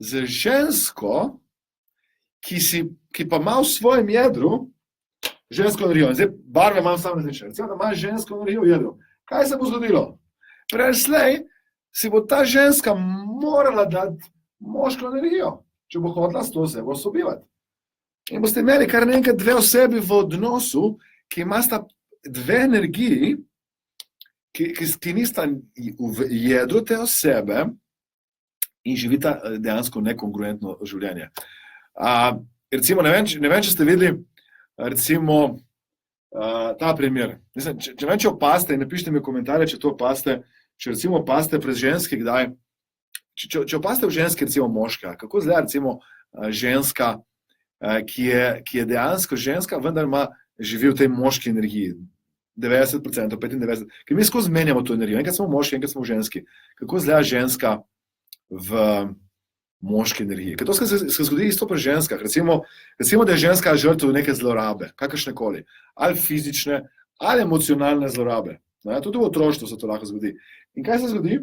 z žensko, ki pa ima v svojem jedru žensko energijo. Zdaj, barve imam samo različne. Recimo, da ima žensko energijo v jedru. Kaj se bo zgodilo? Prejslej si bo ta ženska morala dati moško energijo, če bo hotela s to osebo sobivati. In boste imeli kar nekaj dve osebi v odnosu, ki imata dve energiji, ki nista v jedru te osebe in živita dejansko nekongruentno življenje. Recimo, ne vem, če ste videli, recimo, ta primer. Če opazite, napišite mi komentarje, če to opazite, če recimo opazite pred ženski, kdaj, če opazite v ženski, recimo moška, kako izgleda recimo ženska, ki je dejansko ženska, vendar živi v tej moški energiji. 90%, 95%, ker mi skozi menjamo to energijo. Enkrat smo moški, enkrat smo ženski. Kako izgleda ženska v moški energiji? Ker to se zgodi isto pri ženskah. Recimo, da je ženska žrtev neke zlorabe, kakršnekoli. Ali fizične, ali emocionalne zlorabe. Tudi v otroštvu se to lahko zgodi. In kaj se zgodi?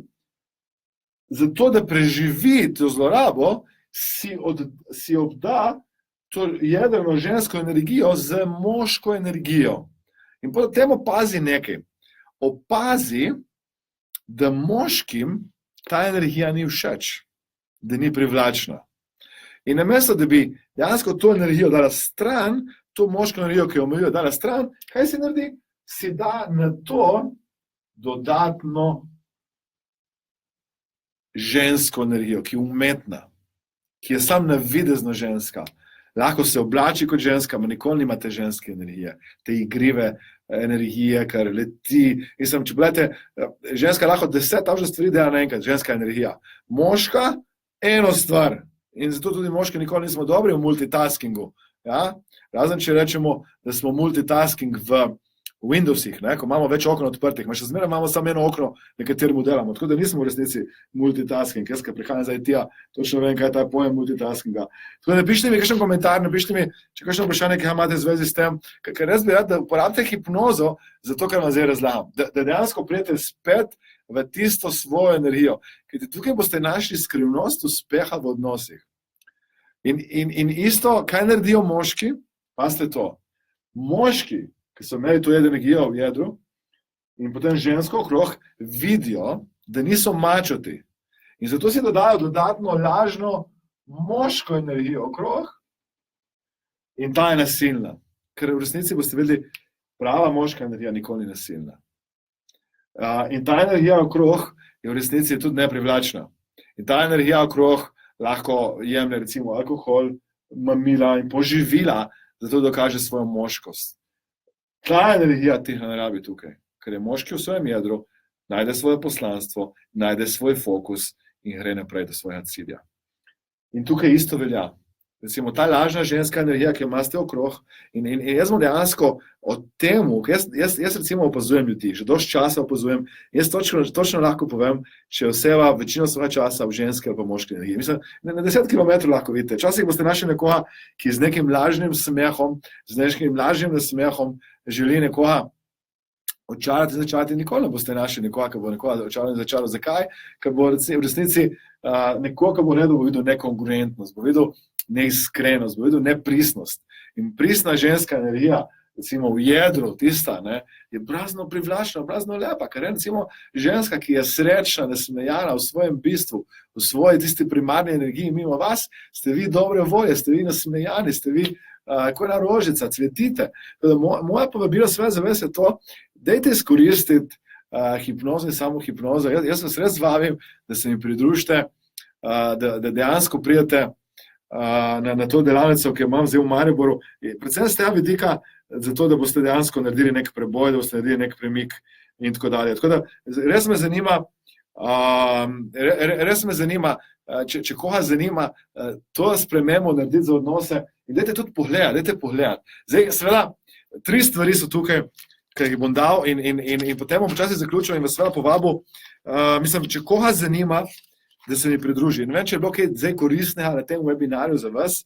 Zato, da preživi to zlorabo, si obda to jedrno žensko energijo z moško energijo. In potem opazi nekaj. Opazi, da moškim ta energija ni všeč, da ni privlačna. In namesto, da bi dejansko to energijo dala stran, to moško energijo, ki jo omejuje, dala stran, kaj si naredi? Si da na to dodatno žensko energijo, ki je umetna, ki je sam navidezno ženska. Lahko se oblači kot ženska, ma nikoli nimate ženske energije, te igrive energije, kar leti. Mislim, če gledate, ženska lahko 10 stvari dela naenkrat, ženska energija. Moška, eno stvar. In zato tudi moški nikoli nismo dobri v multitaskingu. Ja? Razen, če rečemo, da smo multitasking v Windowsih, ko imamo več okno odprtih, še zmeraj imamo samo eno okno, nekaterim delamo. Tako da nismo v resnici multitasking. Jaz, ki prihajam za IT-ja, točno vem, kaj je ta pojem multitaskinga. Tako da napišite mi kakšen komentar, napišite mi, če kakšno vprašanje, ki ga imate v zvezi s tem, ker res bi rad, da uporabite hipnozo za to, kar vam zdaj razlagam. Da dejansko prijete spet v tisto svojo energijo. Ker tukaj boste našli skrivnost uspeha v odnosih. In isto, kaj naredijo moški? Pazite to. Moški, ki so imeli to energijo v jedru in potem žensko okrog, vidijo, da niso mačoti. In zato si dodajo dodatno lažno moško energijo okrog in ta je nasilna. Ker v resnici boste videli, prava moška energija nikoli ni nasilna. In ta energija okrog je v resnici tudi neprivlačna. In ta energija okrog lahko jemlje recimo alkohol, mamila in poživila, zato dokaže svojo moškost. Ta energija tih ne rabi tukaj, ker je moški v svojem jedru, najde svoje poslanstvo, najde svoj fokus in gre naprej do svojega cilja. In tukaj isto velja. Recimo, ta lažna ženska energija, ki jo imate okrog, in jaz sem dejansko o temu, jaz recimo opazujem ljudi, že dosti časa opazujem, jaz točno lahko povem, če je oseba večino svojega časa v ženski ali pa moški energiji. Mislim, na 10 km lahko vidite. Včasih boste našli nekoga, ki z nekim lažnim smehom, z nekim lažnim nasmehom želi nekoga začarati, nikoli ne boste našli nekoga, ki bo nekoga začaral. Zakaj? Ker bo v resnici nekoga, ki bo videl nekongruentnost, bo videl neiskrenost, bo videl nepristnost. In pristna ženska energija, recimo v jedru, tista, je blazno privlačna, blazno lepa, ker je recimo ženska, ki je srečna, nasmejana v svojem bistvu, v svoji tisti primarni energiji mimo vas, ste vi dobre volje, ste vi nasmejani, ste vi kot ena rožica, cvetite. Moje povabilo sve za vas je to, dajte izkoristiti hipnozo in samo hipnozo. Jaz vas res vabim, da se mi pridružite, da dejansko pridete na to delavnico, ki jo imam zdaj v Mariboru. Predvsem z tega vidika, zato da boste dejansko naredili nek preboj, da boste naredili nek premik in tako dalje. Tako da res me zanima, če koga zanima, to spremembo narediti za odnose in dajte tudi pogledati. Zdaj, seveda, 3 stvari so tukaj, ki jih bom dal in potem bom počasi zaključil in vas seveda povabil. Mislim, če koga zanima, da se mi pridruži. Ne vem, če je bilo kaj zdaj koristnega na tem webinarju za vas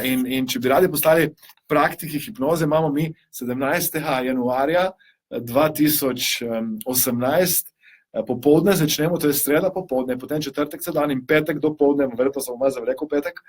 in če bi radi postali praktiki hipnoze, imamo mi 17. januarja 2018 popoldne začnemo, to je sreda popoldne, potem četrtek se dan in petek dopoldne, verjetno sem vmaz zavrekel petek,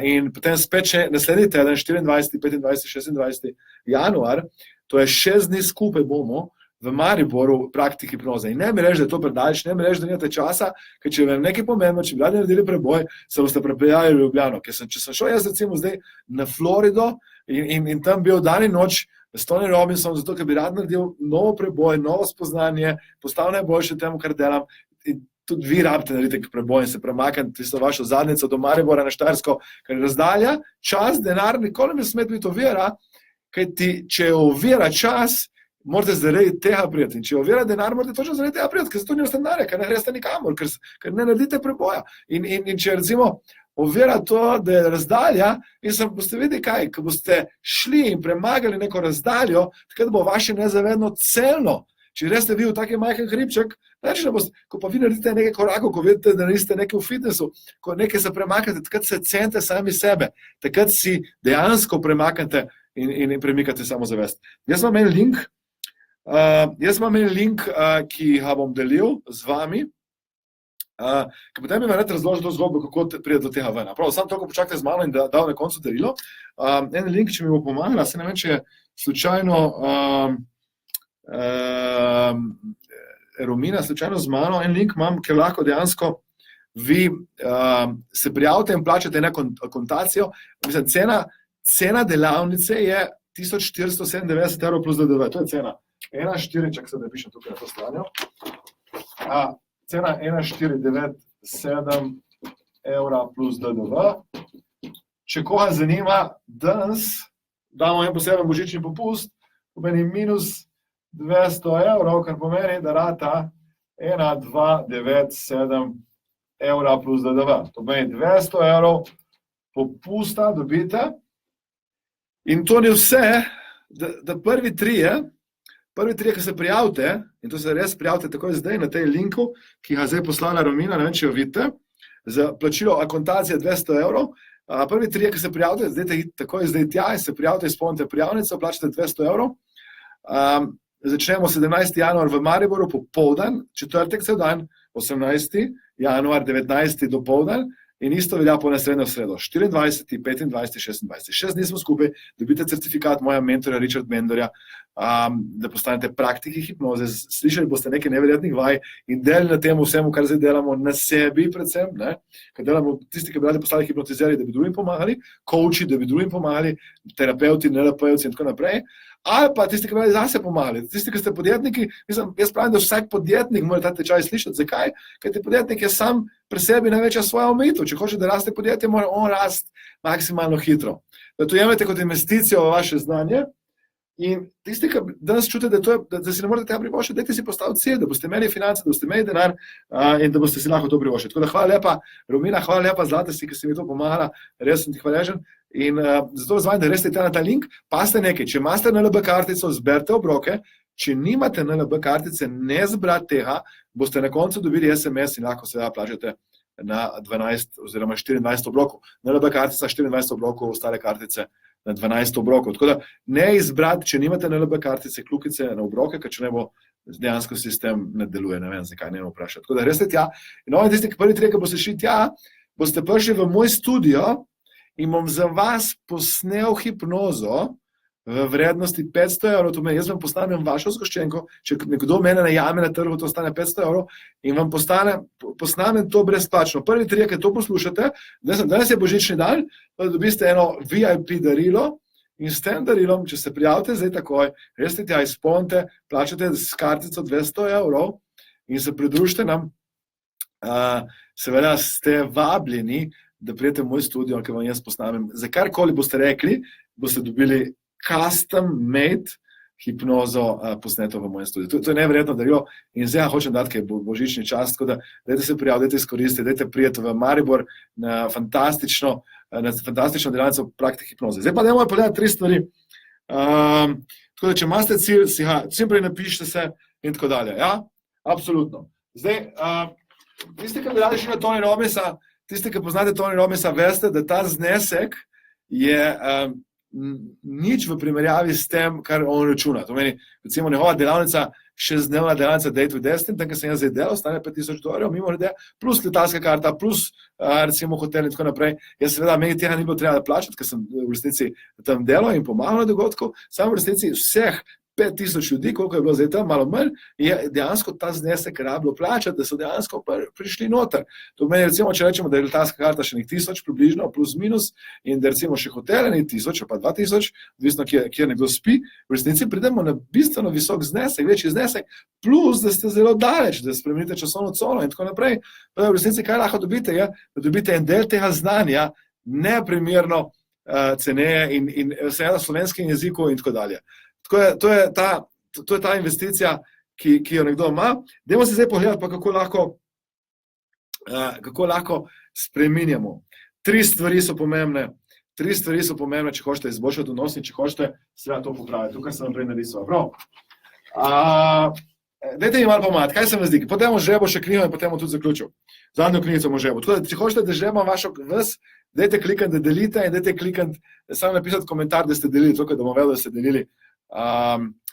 in potem spet še naslednji teden, 24., 25., 26. januar, to je 6 dni skupaj bomo v Mariboru praktik hipnoze. In ne mi reči, da je to predaleč, ne mi reči, da nimate časa, ker če vam nekaj pomembno, če bi radi naredili preboj, se boste prepeljali v Ljubljano. Če sem šel jaz recimo zdaj na Florido in tam bil dan in noč s Tony Robbinsom, zato ker bi rad naredil novo preboj, novo spoznanje, postal najboljše temu, kar delam. In tudi vi rabite narediti preboj in se premakniti tisto vašo zadnico do Maribora na Štajersko, ker je razdalja, čas, denar, nikoli ne sme biti ovira, kajti če je ovira čas, morate zaradi tega prijeti. In če ovira denar, morate točno zaradi tega prijeti, ker se to ni ostanare, ker ne greste nikamor, ker ne naredite preboja. In če recimo ovira to, da je razdalja, in boste videli kaj, ko boste šli in premagali neko razdaljo, takrat bo vaše nezavedno celno. Če greste vi v taki majhen hribček, ko pa vi naredite nekaj korakov, ko vidite, da naredite nekaj v fitnessu, ko nekaj se premaknete, takrat se cenite sami sebe, takrat si dejansko premaknete in premikate samozavest. Jaz imam en link, ki ga bom delil z vami, ki potem bi me rad razložil to zgodbo, kako pride do tega ven. Prav, samo toliko počakajte z mano in dal na koncu darilo. En link, če mi bo pomagala, se ne vem, če je slučajno Romina slučajno z mano, en link imam, ker lahko dejansko vi se prijavite in plačate neko akontacijo. Mislim, cena delavnice je 1497 € plus DDV, to je cena. 1,4, čak se da pišem tukaj na to stranjo. Cena 1,497 € plus DDV. Če koga zanima, danes damo en poseben božični popust, pomeni minus 200 €, kar pomeni, da rata 1,297 € plus DDV. To pomeni 200 € popusta dobite. In to ni vse, da prvi trije, ki se prijavite, in to se res prijavite takoj zdaj na tej linku, ki ga zdaj poslala Romina, ne vem, če jo vidite, za plačilo akontacije 200 €. Prvi trije, ki se prijavite, takoj zdaj tja in se prijavite, izpolnite prijavnico, plačate 200 €. Začnemo 17. januar v Mariboru popoldan, četrtek cel dan, 18. januar 19. dopoldan, in isto velja po naslednjo sredo, 24., 25., 26. 6 dni smo skupaj, dobite certifikat moja mentorja Richard Mendorja, da postanete praktiki hipnoze, slišali boste nekaj neverjetnih vaj in delali na tem vsemu, kar zdaj delamo na sebi predvsem, ker delamo tisti, ki bi radi postali hipnotizeri, da bi drugim pomagali, coachi, da bi drugim pomagali, terapeuti, NLP-jevci in tako naprej, ali pa tisti, ki bi radi zase pomagali, tisti, ki ste podjetniki, jaz pravim, da vsak podjetnik mora ta tečaj slišati. Zakaj? Ker podjetnik je sam pri sebi največja svoja omejitev. Če hoče, da raste podjetje, mora on rasti maksimalno hitro. Da to jemljete kot investicijo v vaše znanje. In tisti, ki danes čutite, da si ne morete tega privoščiti, dajte si postaviti cilj, da boste imeli finance, da boste imeli denar in da boste si lahko to privoščili. Tako da hvala lepa, Romina, hvala lepa Zlatesti, ki si mi to pomagala, res sem ti hvaležen. In zato vas vajam, da res ste na ta link, pa ste nekaj, če imate NLB kartico, zberite obroke, če nimate NLB kartice, ne zbrati tega, boste na koncu dobili SMS in lahko seveda plačate na 12 oziroma 24 obrokov. NLB kartica 24 obrokov, ostale kartice na 12 obrokov. Tako da ne izbrati, če nimate NLB kartice, kljukice na obroke, ker če ne bo dejansko sistem ne deluje, ne vem zakaj, ne vprašati. Tako da greste tja in tisti, ki prvi trije, ki boste šli tja, boste prišli v moj studio in bom za vas posnel hipnozo v vrednosti 500 evrov, to pomeni, jaz vam postanem vašo zgoščenko, če nekdo mene najame na trgu, to stane 500 evrov in vam posnamem to brezplačno. Prvi trije, ki to poslušate, danes je božični dan, da dobiste eno VIP darilo in s tem darilom, če se prijavite zdaj takoj, greste tja, izpolnite, plačate s kartico 200 evrov in se pridružite nam, seveda ste vabljeni, da prijete v moj studio, ker vam jaz posnamem, za karkoli boste rekli, boste dobili custom made hipnozo posneto v mojem studiu. To je neverjetno darilo in zdaj hočem dati, ker je božični čas, tako da dajte se prijaviti, dajte izkoristiti, dajte prijeti v Maribor na fantastično delavnico praktike hipnoze. Zdaj pa dajmo pogledati 3 stvari. Tako da, če imate cilj, si ga čim prej napišite se in tako dalje. Ja, absolutno. Zdaj, tisti, ki bi radi šli na Tony Robbinsa, tisti, ki poznate Tony Robbinsa, veste, da ta znesek je nič v primerjavi s tem, kar on računa. To meni, recimo, njegova delavnica, 6-dnevna delavnica Date with Destiny, tam, ki sem jaz zdaj delal, stane $5,000, mimo rede, plus letalska karta, plus recimo hotel in tako naprej. Jaz seveda, meni tega ni bilo treba plačati, ker sem v resnici tam delal in pomagal na dogodku, samo v resnici vseh 5,000 ljudi, koliko je bilo zdaj tam, malo manj, je dejansko ta znesek rabilo plačati, da so dejansko prišli noter. To pomeni, recimo, če rečemo, da je letalska karta še nek 1000 približno, plus minus, in da recimo še hotele ni 1000, pa 2000, odvisno, kjer nekdo spi, v resnici pridemo na bistveno visok znesek, večji znesek, plus, da ste zelo daleč, da spremenite časovno cono in tako naprej. V resnici, kaj lahko dobite, je, da dobite en del tega znanja, neprimerno ceneje in seveda v slovenskem jeziku in tako dalje. To je ta investicija, ki jo nekdo ima. Dajmo si zdaj pogledati, pa kako lahko spreminjamo. 3 stvari so pomembne, če hočete izboljšati odnos in če hočete seveda to popraviti. Tukaj sem vam prej narisal. Prav. Dajte mi malo pomagati, kaj se vam zdi? Potem bom žrebal še knjigo in potem bom tudi zaključil. Zadnjo knjigico bom žrebal. Tako da, če hočete, da žrebam vašo vas, dajte klikati, da delite in dajte klikati, samo napisati komentar, da ste delili, tukaj, da bom vedel, da ste delili.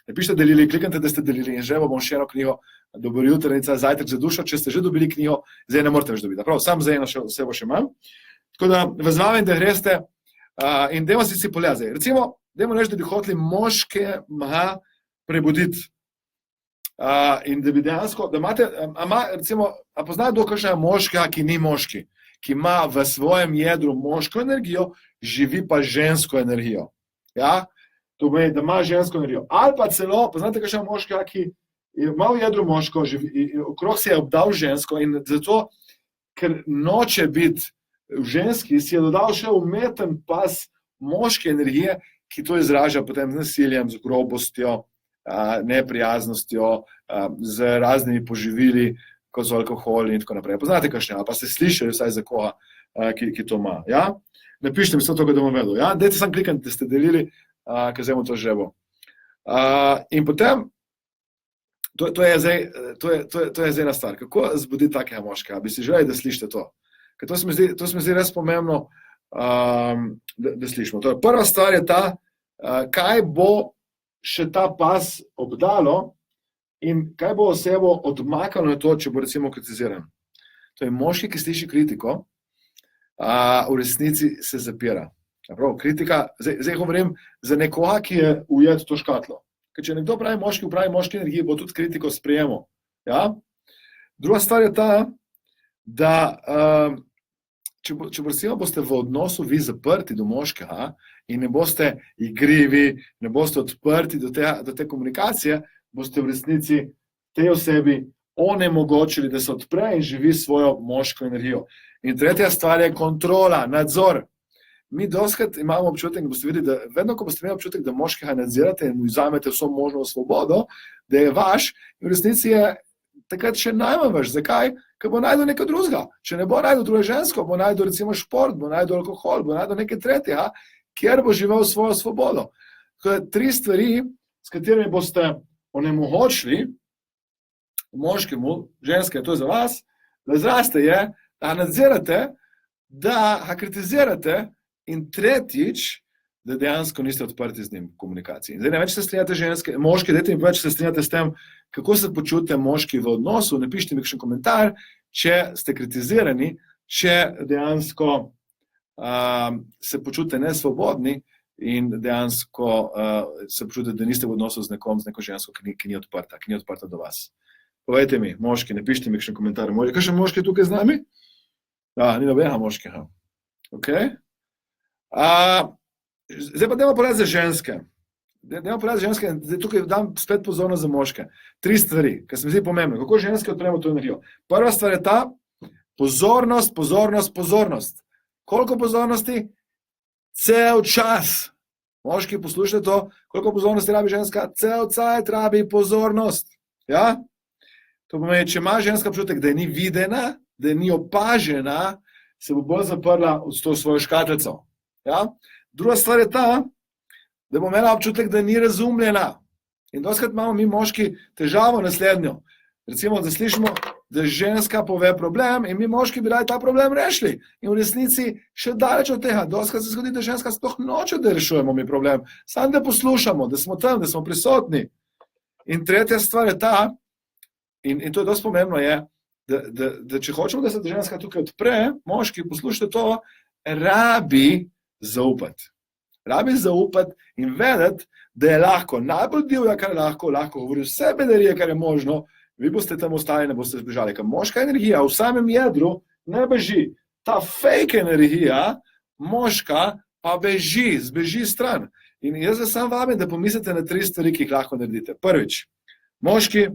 Napišite delili, klikajte, da ste delili in žrebal bom še eno knjigo, Dober jutrnica, Zajtrk za dušo, če ste že dobili knjigo, zdaj ne morate več dobiti. Prav, sam za eno osebo še imam. Tako da vas vabim, da greste in dajmo si pogledati. Recimo, dajmo reči, da bi hoteli moške prebuditi. In da bi dejansko, da imate, recimo, a poznajo kdo kakšnega moškega, ki ni moški, ki ima v svojem jedru moško energijo, živi pa žensko energijo. Ja? To pomeni, da ima žensko energijo. Ali pa celo, poznate kakšnega moškega, ki ima v jedru moško, okrog se je obdal žensko in zato, ker noče biti v ženski, si je dodal še umeten pas moške energije, ki to izraža potem z nasiljem, z grobostjo, neprijaznostjo, z raznimi poživili, kot so alkohol in tako naprej. Poznate kakšnega, pa ste slišali vsaj za koga, ki to ima. Ja? Napišite mi vse to, da bom vedel. Ja? Dajte samo klikati, da ste delili, ker zdaj bom to žrebal. In potem, to je zdaj ena stvar. Kako zbuditi takega moškega? Bi si želeli, da slišite to? Ker to se mi zdi res pomembno, da slišimo. Torej, prva stvar je ta, kaj bo še ta pas obdalo in kaj bo osebo odmakalo na to, če bo recimo kritiziran. To je moški, ki sliši kritiko, v resnici se zapira. Prav, kritika, zdaj govorim za nekoga, ki je ujet to škatlo. Ker če nekdo pravi moški, v pravi moški energiji, bo tudi kritiko sprejemal. Ja? Druga stvar je ta, da če boste v odnosu vi zaprti do moškega in ne boste igrivi, ne boste odprti do te komunikacije, boste v resnici tej osebi onemogočili, da se odpre in živi svojo moško energijo. In tretja stvar je kontrola, nadzor. Mi dostikrat imamo občutek, da boste videli, da vedno, ko boste imeli občutek, da moškega nadzirate in vzamete vso možno svobodo, da je vaš, in v resnici je takrat še najmanj vaš. Zakaj? Ker bo najdel nekaj drugega. Če ne bo najdel druge žensko, bo najdel recimo šport, bo najdel alkohol, bo najdel nekaj tretjega, kjer bo živel svojo svobodo. Tako da 3 stvari, s katerimi boste onemogočili moškemu, ženske, to je za vas, da zraste je, da nadzirate, da kritizirate in tretjič, da dejansko niste odprti z njim v komunikaciji. Zdaj, ne več se strinjate ženske, moški, dajte mi povedati, če se strinjate s tem, kako se počutite moški v odnosu, napišite mi kakšen komentar, če ste kritizirani, če dejansko se počutite nesvobodni in dejansko se počutite, da niste v odnosu z nekom, z neko žensko, ki ni odprta do vas. Povejte mi, moški, napišite mi kakšen komentar. Kakšen moški tukaj z nami? Ni nobenega moškega. Okay. Zdaj pa dajmo povedati za ženske. Zdaj tukaj dam spet pozornost za moške. 3 stvari, ki se mi zdi pomembne. Kako ženske odpremo to energijo? Prva stvar je ta, pozornost. Koliko pozornosti? Cel čas. Moški, poslušajte to, koliko pozornosti rabi ženska? Cel cajt rabi pozornost. Ja? To pomeni, če ima ženska občutek, da ni videna, da ni opažena, se bo bolj zaprla v to svojo škatlico. Ja? Druga stvar je ta, da bo imela občutek, da ni razumljena. In doskrat imamo mi moški težavo naslednjo. Recimo, da slišimo, da ženska pove problem in mi moški bi radi ta problem rešili. In v resnici še daleč od tega. Doskrat se zgodi, da ženska sploh noče, da rešujemo mi problem. Samo da poslušamo, da smo tam, da smo prisotni. In tretja stvar je ta, in to je dosti pomembno, je, da če hočemo, da se ženska tukaj odpre, moški, poslušajte to, rabi zaupati. Rabi zaupati in vedeti, da je lahko, najbolj divja, kar je lahko govori vse bedarije, kar je možno, vi boste tam ostali, ne boste zbežali. Ker moška energija v samem jedru ne beži. Ta fake energija, moška, pa zbeži stran. In jaz vas sam vabim, da pomislite na 3 stvari, ki jih lahko naredite. Prvič, moški,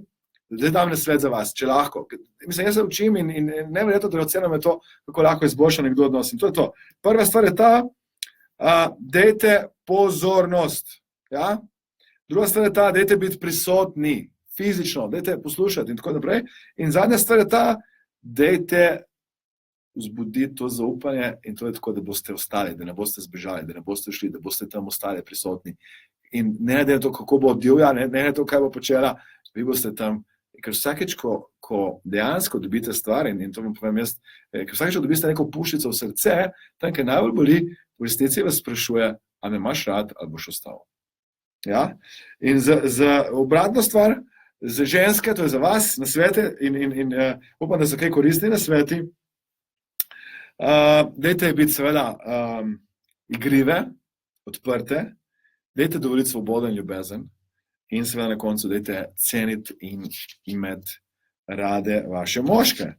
zdaj dam nasvet za vas, če lahko. Mislim, jaz se učim in neverjetno dragoceno je to, kako lahko izboljša nekdo odnos. In to je to. Prva stvar je ta, dajte pozornost. Ja? Druga stvar je ta, dajte biti prisotni, fizično, dajte poslušati in tako naprej. In zadnja stvar je ta, dajte vzbuditi to zaupanje in to je tako, da boste ostali, da ne boste zbežali, da ne boste šli, da boste tam ostali prisotni. In ne da je to, kako bo divja, ne da je to, kaj bo počela, vi boste tam. Ker vsakeč, ko dejansko dobite stvar, in to vam povem jaz, ker vsakeč, ko dobite neko puščico v srce, tam, kaj najbolj boli, v resnici vas sprašuje, a me imaš rad ali boš ostal. Ja? In za obratno stvar, za ženske, to je za vas, na svete, in upam, da so kaj koristni na sveti, dajte biti seveda igrive, odprte, dajte dovoliti svobodo in ljubezen in seveda na koncu dajte ceniti in imeti rade vaše moške.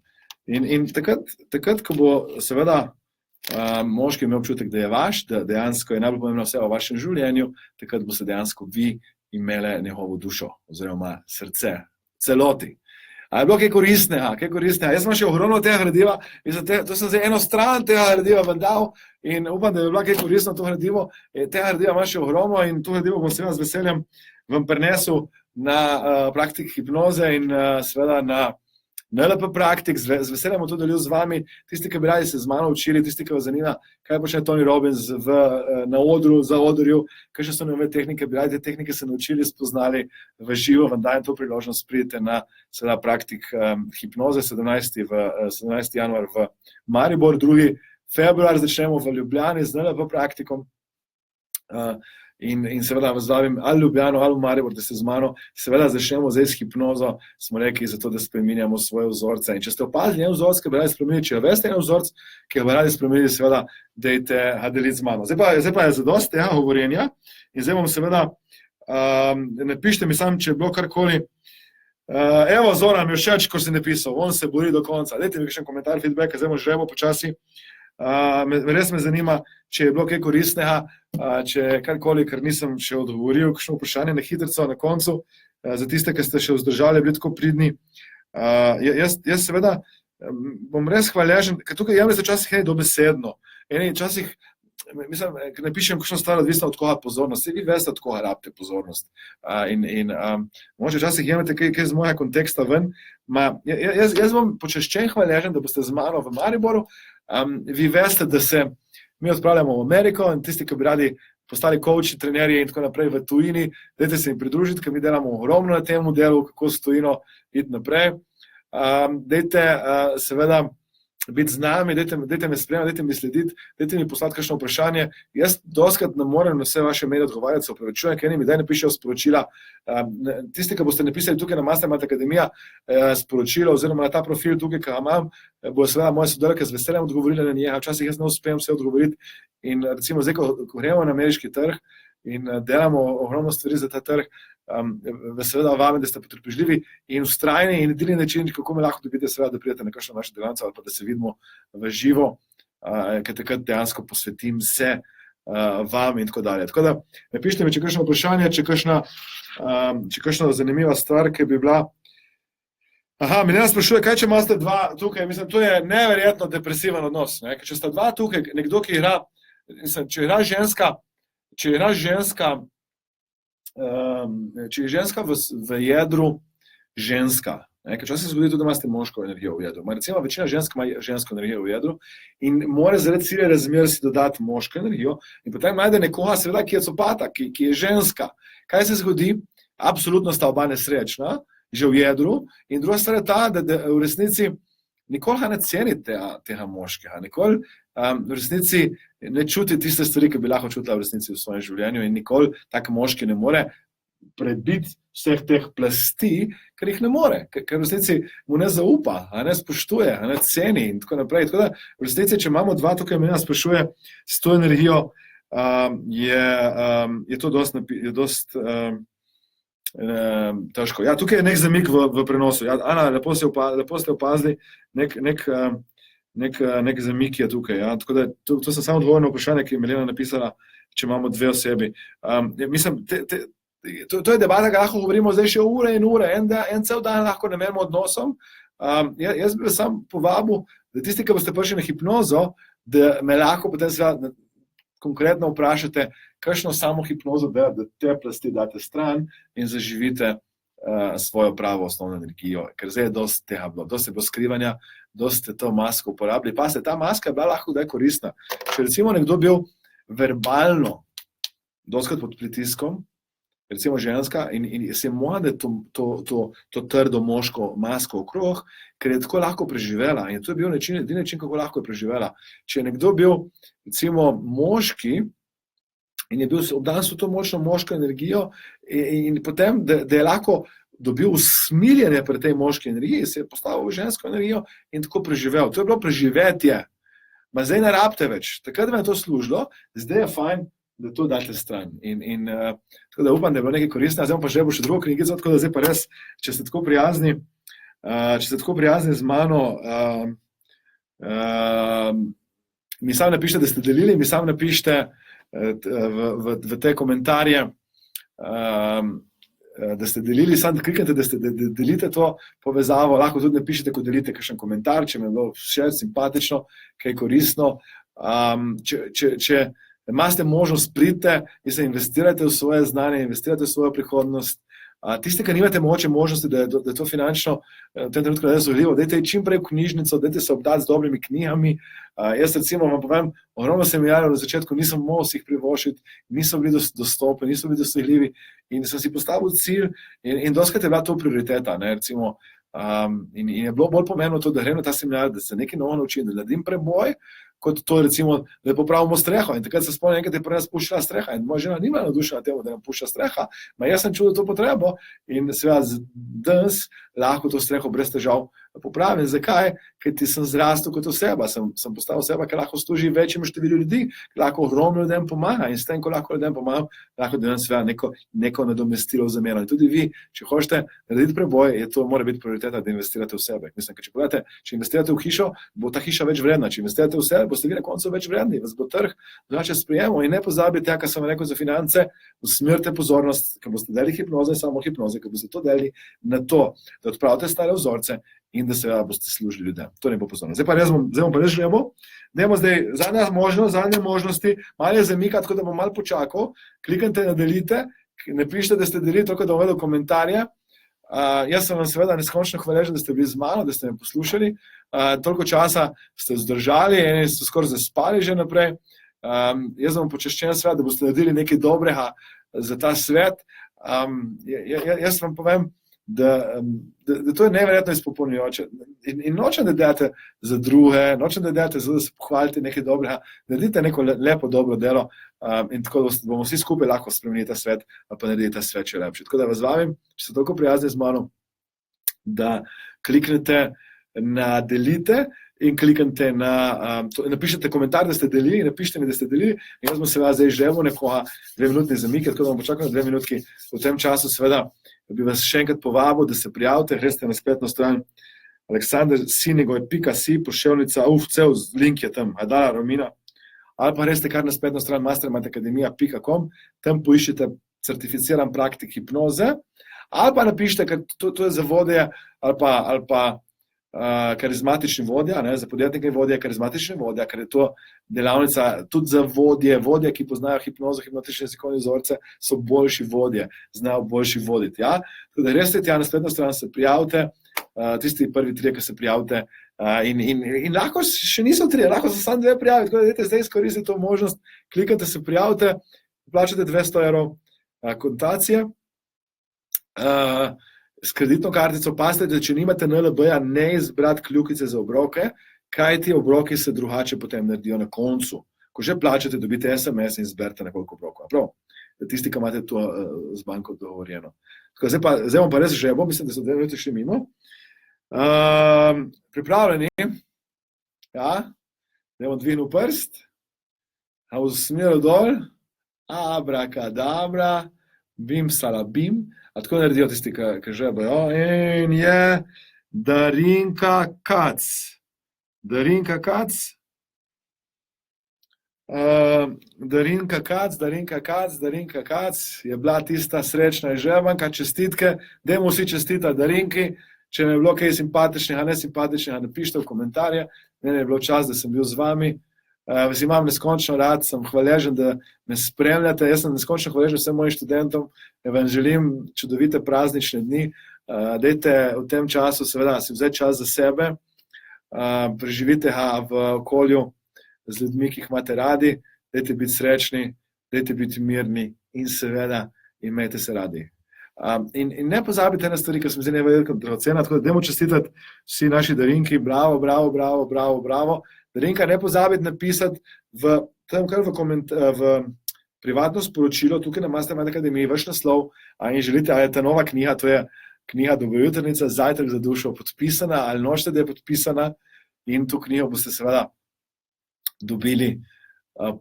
In takrat, ko bo seveda moški imel občutek, da je vaš, da dejansko je najbolj pomembno vse v vašem življenju, takrat boste dejansko vi imele njegovo dušo oziroma srce, celoti. A je bilo kaj koristnega? Jaz sem še ogromno tega gradiva, to sem zdaj eno stran tega gradiva vam dal in upam, da je bilo kaj koristno to gradivo. Tega gradiva imam še ogromno in to gradivo bom seveda z veseljem vam prinesel na praktik hipnoze in seveda na NLP praktik, z veseljem bom to delil z vami, tisti, ki bi radi se z mano učili, tisti, ki vas zanima, kaj počne Tony Robbins na odru, za odrju, kakšne so nove tehnike, bi radi te tehnike se naučili, spoznali v živo, vam dajem to priložnost, pridite na seveda praktik hipnoze, 17. januar v Maribor, 2. februar začnemo v Ljubljani z NLP praktikom. In seveda vas vabim ali Ljubljano ali v Maribor, da ste z mano, seveda začnemo zdaj s hipnozo, smo rekli zato, da spreminjamo svoje vzorce. In če ste opazili en vzorc, ki bi radi spremenili, če veste en vzorc, ki bi radi spremenili, seveda dejte deliti z mano. Zdaj pa je zadosti tega govorjenja in zdaj bom seveda, napišite mi sam, če je bilo karkoli. Evo, Zoran mi je všeč, ko si napisal, on se bori do konca. Dajte mi kakšen komentar, feedback, zdaj žremo počasi. Res me zanima, če je bilo kaj koristnega, če karkoli, ker nisem še odgovoril, kakšno vprašanje na hitrico na koncu, za tiste, ki ste še vzdržali, bili tako pridni. Jaz seveda bom res hvaležen, ker tukaj jemlje se včasih dobesedno. Včasih, mislim, napišem kakšno stvar, odvisno od koga pozornost. Vi veste, od koga rabite pozornost. In mogoče včasih jemljete kaj z mojega konteksta ven. Jaz bom počaščen hvaležen, da boste z mano v Mariboru. Vi veste, da se mi odpravljamo v Ameriko in tisti, ki bi radi postali coachi, trenerji in tako naprej v tujini, dajte se mi pridružiti, ker mi delamo ogromno na tem delu, kako s tujino iti naprej. Dajte seveda biti z nami, dajte me spremljati, dajte mi slediti, dajte mi poslati kakšno vprašanje. Jaz doskrat ne morem na vse vaše maile odgovarjati, se opravičujem, ker mi daj napišejo sporočila. Tisti, ki boste napisali tukaj na Mastermind Akademija sporočilo oziroma na ta profil tukaj, ki ga imam, bojo seveda moje sodelavke z veseljem odgovorili na njega. Včasih jaz ne uspem vse odgovoriti in recimo zdaj, ko gremo na ameriški trg in delamo ogromno stvari za ta trg, seveda vami, da ste potrpežljivi in vztrajni in edini način, kako me lahko dobite, seveda, da pridete na kakšno naše delavnico ali pa da se vidimo v živo, ker takrat dejansko posvetim se vam in tako dalje. Tako da, napišite mi, če kakšno vprašanje, če kakšna zanimiva stvar, ki bi bila. Milena sprašuje, kaj če imate dva tukaj, mislim, to je neverjetno depresiven odnos, ne? Ker če sta dva tukaj, nekdo, ki igra, mislim, če igra ženska, če je ženska v jedru ženska, ker včasih se zgodi tudi, da imate moško energijo v jedru. Recimo, večina žensk ima žensko energijo v jedru in mora zaradi cilja razmer si dodati moško energijo in potem najde nekoga, seveda, ki je copata, ki je ženska. Kaj se zgodi? Absolutno sta oba nesrečna, že v jedru, in druga stvar je ta, da v resnici nikoli ga ne ceni tega moškega, nikoli v resnici ne čuti tiste stvari, ki bi lahko čutila v resnici v svojem življenju in nikoli tak moški ne more prebiti vseh teh plasti, ker jih ne more, ker v resnici mu ne zaupa, ne spoštuje, ne ceni in tako naprej. Tako da v resnici, če imamo dva tukaj, me sprašuje s to energijo, je to dost težko. Ja, tukaj je nek zamik v prenosu. Ja, Ana, lepo ste opazili, nek zamik je tukaj. Ja. Tako da, to sem samo odgovoril na vprašanje, ki je Milena napisala, če imamo dve osebi. Mislim, to je debata, ki lahko govorimo zdaj še ure in ure, en cel dan lahko namerimo odnosom. Jaz bi sam povabil, da tisti, ki boste prišli na hipnozo, da me lahko potem seveda konkretno vprašate, kakšno samo hipnozo, da te plasti date stran in zaživite svojo pravo osnovno energijo. Ker zdaj je dosti tega bilo, dosti je bilo skrivanja, dosti ste to masko uporabili. Pa se ta maska je bila lahko da je koristna. Če recimo nekdo bil verbalno dostikrat pod pritiskom, recimo ženska, in se mora to trdo moško masko okrog, ker je tako lahko preživela. In to je bil edini način, kako lahko je preživela. Če je nekdo bil, recimo, moški in je bil obdan s to močno moško energijo in potem, da je lahko dobil usmiljenje pri tej moški energiji, se je postavil v žensko energijo in tako preživel. To je bilo preživetje. Ma zdaj ne rabite več. Takrat vam je to služilo, zdaj je fajn, da to date stran. Tako da upam, da je bilo nekaj koristno. Zdaj pa že bo še drugo knjigico, tako da zdaj pa res, če ste tako prijazni z mano, mi sam napišite, da ste delili, mi sam napišite v te komentarje, da ste delili, samo da kliknete, da delite to povezavo, lahko tudi napišete, ko delite kakšen komentar, če mi je bilo všeč, simpatično, kaj koristno. Če imate možnost, pridite in se investirate v svoje znanje, investirate v svojo prihodnost. Tisti, ki nimate možnosti, da je to finančno v tem trenutku nezadovoljivo, dajte čim prej v knjižnico, dajte se obdati z dobrimi knjigami. Jaz recimo vam povem, ogromno seminarjev na začetku nisem mogel si jih privoščiti, niso bili dostopni, niso bili dosegljivi in sem si postavil cilj in dostikrat je bila to prioriteta, ne, recimo, in je bilo bolj pomembno to, da grem na ta seminar, da se nekaj novo naučim, da naredim preboj, kot to recimo, da popravimo streho. In takrat se spomnim, enkrat je pri nas puščala streha in moja žena ni bila navdušena temu, da nam pušča streha, jaz sem čutil to potrebo in seveda danes lahko to streho brez težav popravim. Zakaj? Ker ti sem zrastel kot oseba, sem postal oseba, ki lahko služi večjemu številu ljudi, ki lahko ogromno ljudem pomaga in s tem, ko lahko ljudem pomagam, lahko delam seveda neko nadomestilo v zameno. In tudi vi, če hočete narediti preboj, to mora biti prioriteta, da investirate v sebe. Mislim, ker če pogledate, če investirate v hišo, bo ta hiša več vredna, če investirate v sebe, boste vi na koncu več vredni, vas bo trg drugače sprejemov in ne pozabite, kar sem rekel za finance, usmerite pozornost, ker boste delili hipnoze, samo hipnoze, ker boste to delili na to, da odpravite stare vzorce in da se boste služili ljudem. To ne bo pozornost. Zdaj bom pa res želimo. Dajmo zdaj zadnje možnosti, malo je zamika, tako da bom malo počakal, kliknite na delite, napišite, da ste delili, tako da bom vedel komentarje. Jaz sem vam seveda neskončno hvaležen, da ste bili z mano, da ste me poslušali. Toliko časa ste zdržali, eni ste skoraj zaspali že naprej. Jaz vam počaščen svet, da boste naredili nekaj dobrega za ta svet. Jaz vam povem, da to je neverjetno izpopolnjujoče. In nočem, da delate za druge, nočem, da delate za, da se pohvalite nekaj dobrega, naredite neko lepo, dobro delo in tako bomo vsi skupaj lahko spremenili ta svet, pa naredili ta svet še lepši. Tako da vas vabim, če ste toliko prijazni z mano, da kliknete na delite in kliknete napišete komentar, da ste delili, napišite mi, da ste delili in jaz bom seveda zdaj želel nekoga 2 minutni zamik, tako da bom počakal na 2 minutki. V tem času seveda bi vas še enkrat povabil, da se prijavite, greste na spletno stran aleksandersinigoj.si, poševnica, cel link je tam, Adala Romina, ali pa greste kar na spletno stran mastermindacademia.com, tam poiščite certificiran praktik hipnoze, ali pa napišite, ker to je za vodje, ali pa karizmatični vodja, ne, za podjetnike vodja, karizmatični vodja, ker je to delavnica tudi za vodje, ki poznajo hipnozo, hipnotične jezikovne vzorce, so boljši vodje, znajo boljši voditi. Ja? Tudi greste tja na spletno stran, se prijavite, tisti prvi 3, ki se prijavite, in lahko še niso 3, lahko so samo 2 prijaviti, tako da dajte zdaj izkoristiti to možnost, klikate, se prijavite, plačate 200 € kontacije, s kreditno kartico, pazite, da če nimate NLB-ja, ne izbrati kljukice za obroke, kaj ti obroki se drugače potem naredijo na koncu. Ko že plačate, dobite SMS in izberite nekoliko obrokov. Prav, tisti, ki imate to z banko dogovorjeno. Zdaj bom pa res žebo, mislim, da so 2 minuti šli mimo. Pripravljeni? Ja? Zdaj bom dvignil prst, usmeril dol, abrakadabra, bim salabim, a tako naredijo tisti, ki žebajo. In je Darinka Kac. Darinka Kac. Darinka Kac je bila tista srečna žebanka, čestitke. Dajmo vsi čestitati Darinki. Če mi je bilo kaj simpatičnega, nesimpatičnega, napišite v komentarje. Meni je bilo čas, da sem bil z vami. Vas imam neskončno rad, sem hvaležen, da me spremljate. Jaz sem neskončno hvaležen vsem mojim študentom, vam želim čudovite praznične dni. Dajte v tem času seveda si vzeti čas za sebe, preživite ga v okolju z ljudmi, ki jih imate radi, dajte biti srečni, dajte biti mirni in seveda imejte se radi. In ne pozabite na stvari, ki sem zdaj neverjetno dragocena, tako da dajmo čestitati vsi naši Darinki, bravo, bravo, bravo, bravo, bravo. Darinka, ne pozabite napisati v privatno sporočilo tukaj na Mastermind Akademiji vaš naslov in želite, ali je ta nova knjiga, to je knjiga Dobrojutrnica, Zajtrk za dušo, podpisana, ali nočete, da je podpisana, in to knjigo boste seveda dobili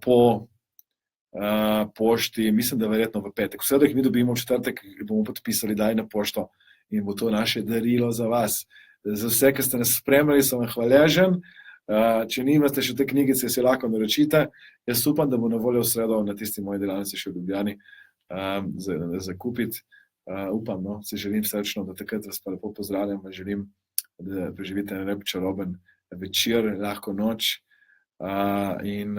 po pošti, mislim, da verjetno v petek. Vse, da jih mi dobimo v četrtek, bomo podpisali, daj na pošto in bo to naše darilo za vas. Za vse, ki ste nas spremljali, sem vam hvaležen. Če nimate še te knjigice, si lahko naročite. Jaz upam, da bo na voljo v sredo na tisti moji delavnici še v Ljubljani za kupiti. Upam, no, si želim srčno, da takrat vas pa lepo pozdravljam, želim, da preživite lep čaroben večer, lahko noč. In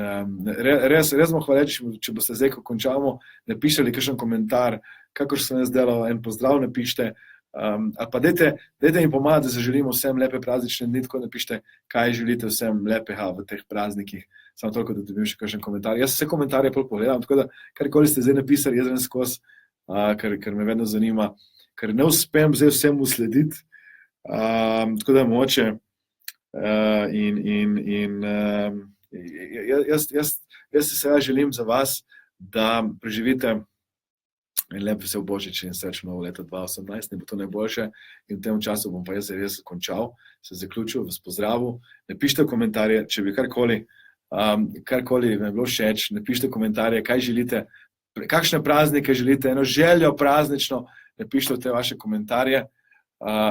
res bom hvaležen, če boste zdaj, ko končamo, napišali kakšen komentar, kakor se vam zdelo, en pozdrav napišite, ali pa dajte jim pomagati, da se želimo vsem lepe praznične dni, tako napišite, kaj želite vsem lepega v teh praznikih, samo toliko, da dobim še kakšen komentar. Jaz vse komentarje pogledam, tako da karkoli ste zdaj napisali, jaz vem skozi, ker me vedno zanima, ker ne uspem zdaj vsemu slediti, tako da moče. Jaz si seveda želim za vas, da preživite en lep vesel Božič in srečno novo leto 2018, ne bo to najboljše in v tem času bom pa jaz res končal, se zaključil, vas pozdravil. Napišite komentarje, če bi karkoli me bilo všeč, napišite komentarje, kaj želite, kakšne praznike želite, eno željo praznično, napišite te vaše komentarje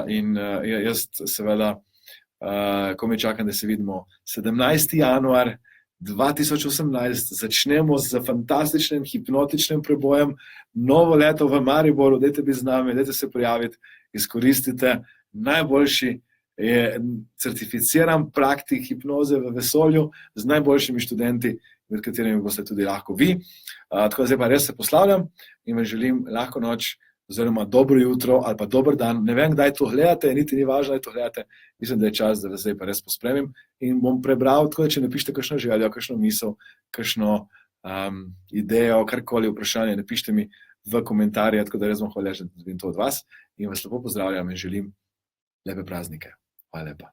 in jaz seveda komaj čakam, da se vidimo 17. januar 2018, začnemo z fantastičnim hipnotičnim prebojem, novo leto v Mariboru, dajte biti z nami, dajte se prijaviti, izkoristite najboljši certificiran praktik hipnoze v vesolju z najboljšimi študenti, med katerimi boste tudi lahko vi. Tako da zdaj pa res se poslavljam in vam želim lahko noč, oziroma dobro jutro ali pa dober dan. Ne vem, kdaj to gledate, niti ni važno, da to gledate. Mislim, da je čas, da vas zdaj pa res pospremim in bom prebral, tako da če napišete kakšno željo, kakšno misel, kakšno idejo, karkoli vprašanje, napišite mi v komentarje, tako da res bom hvaležen, da dobim to od vas in vas lepo pozdravljam in želim lepe praznike. Hvala lepa.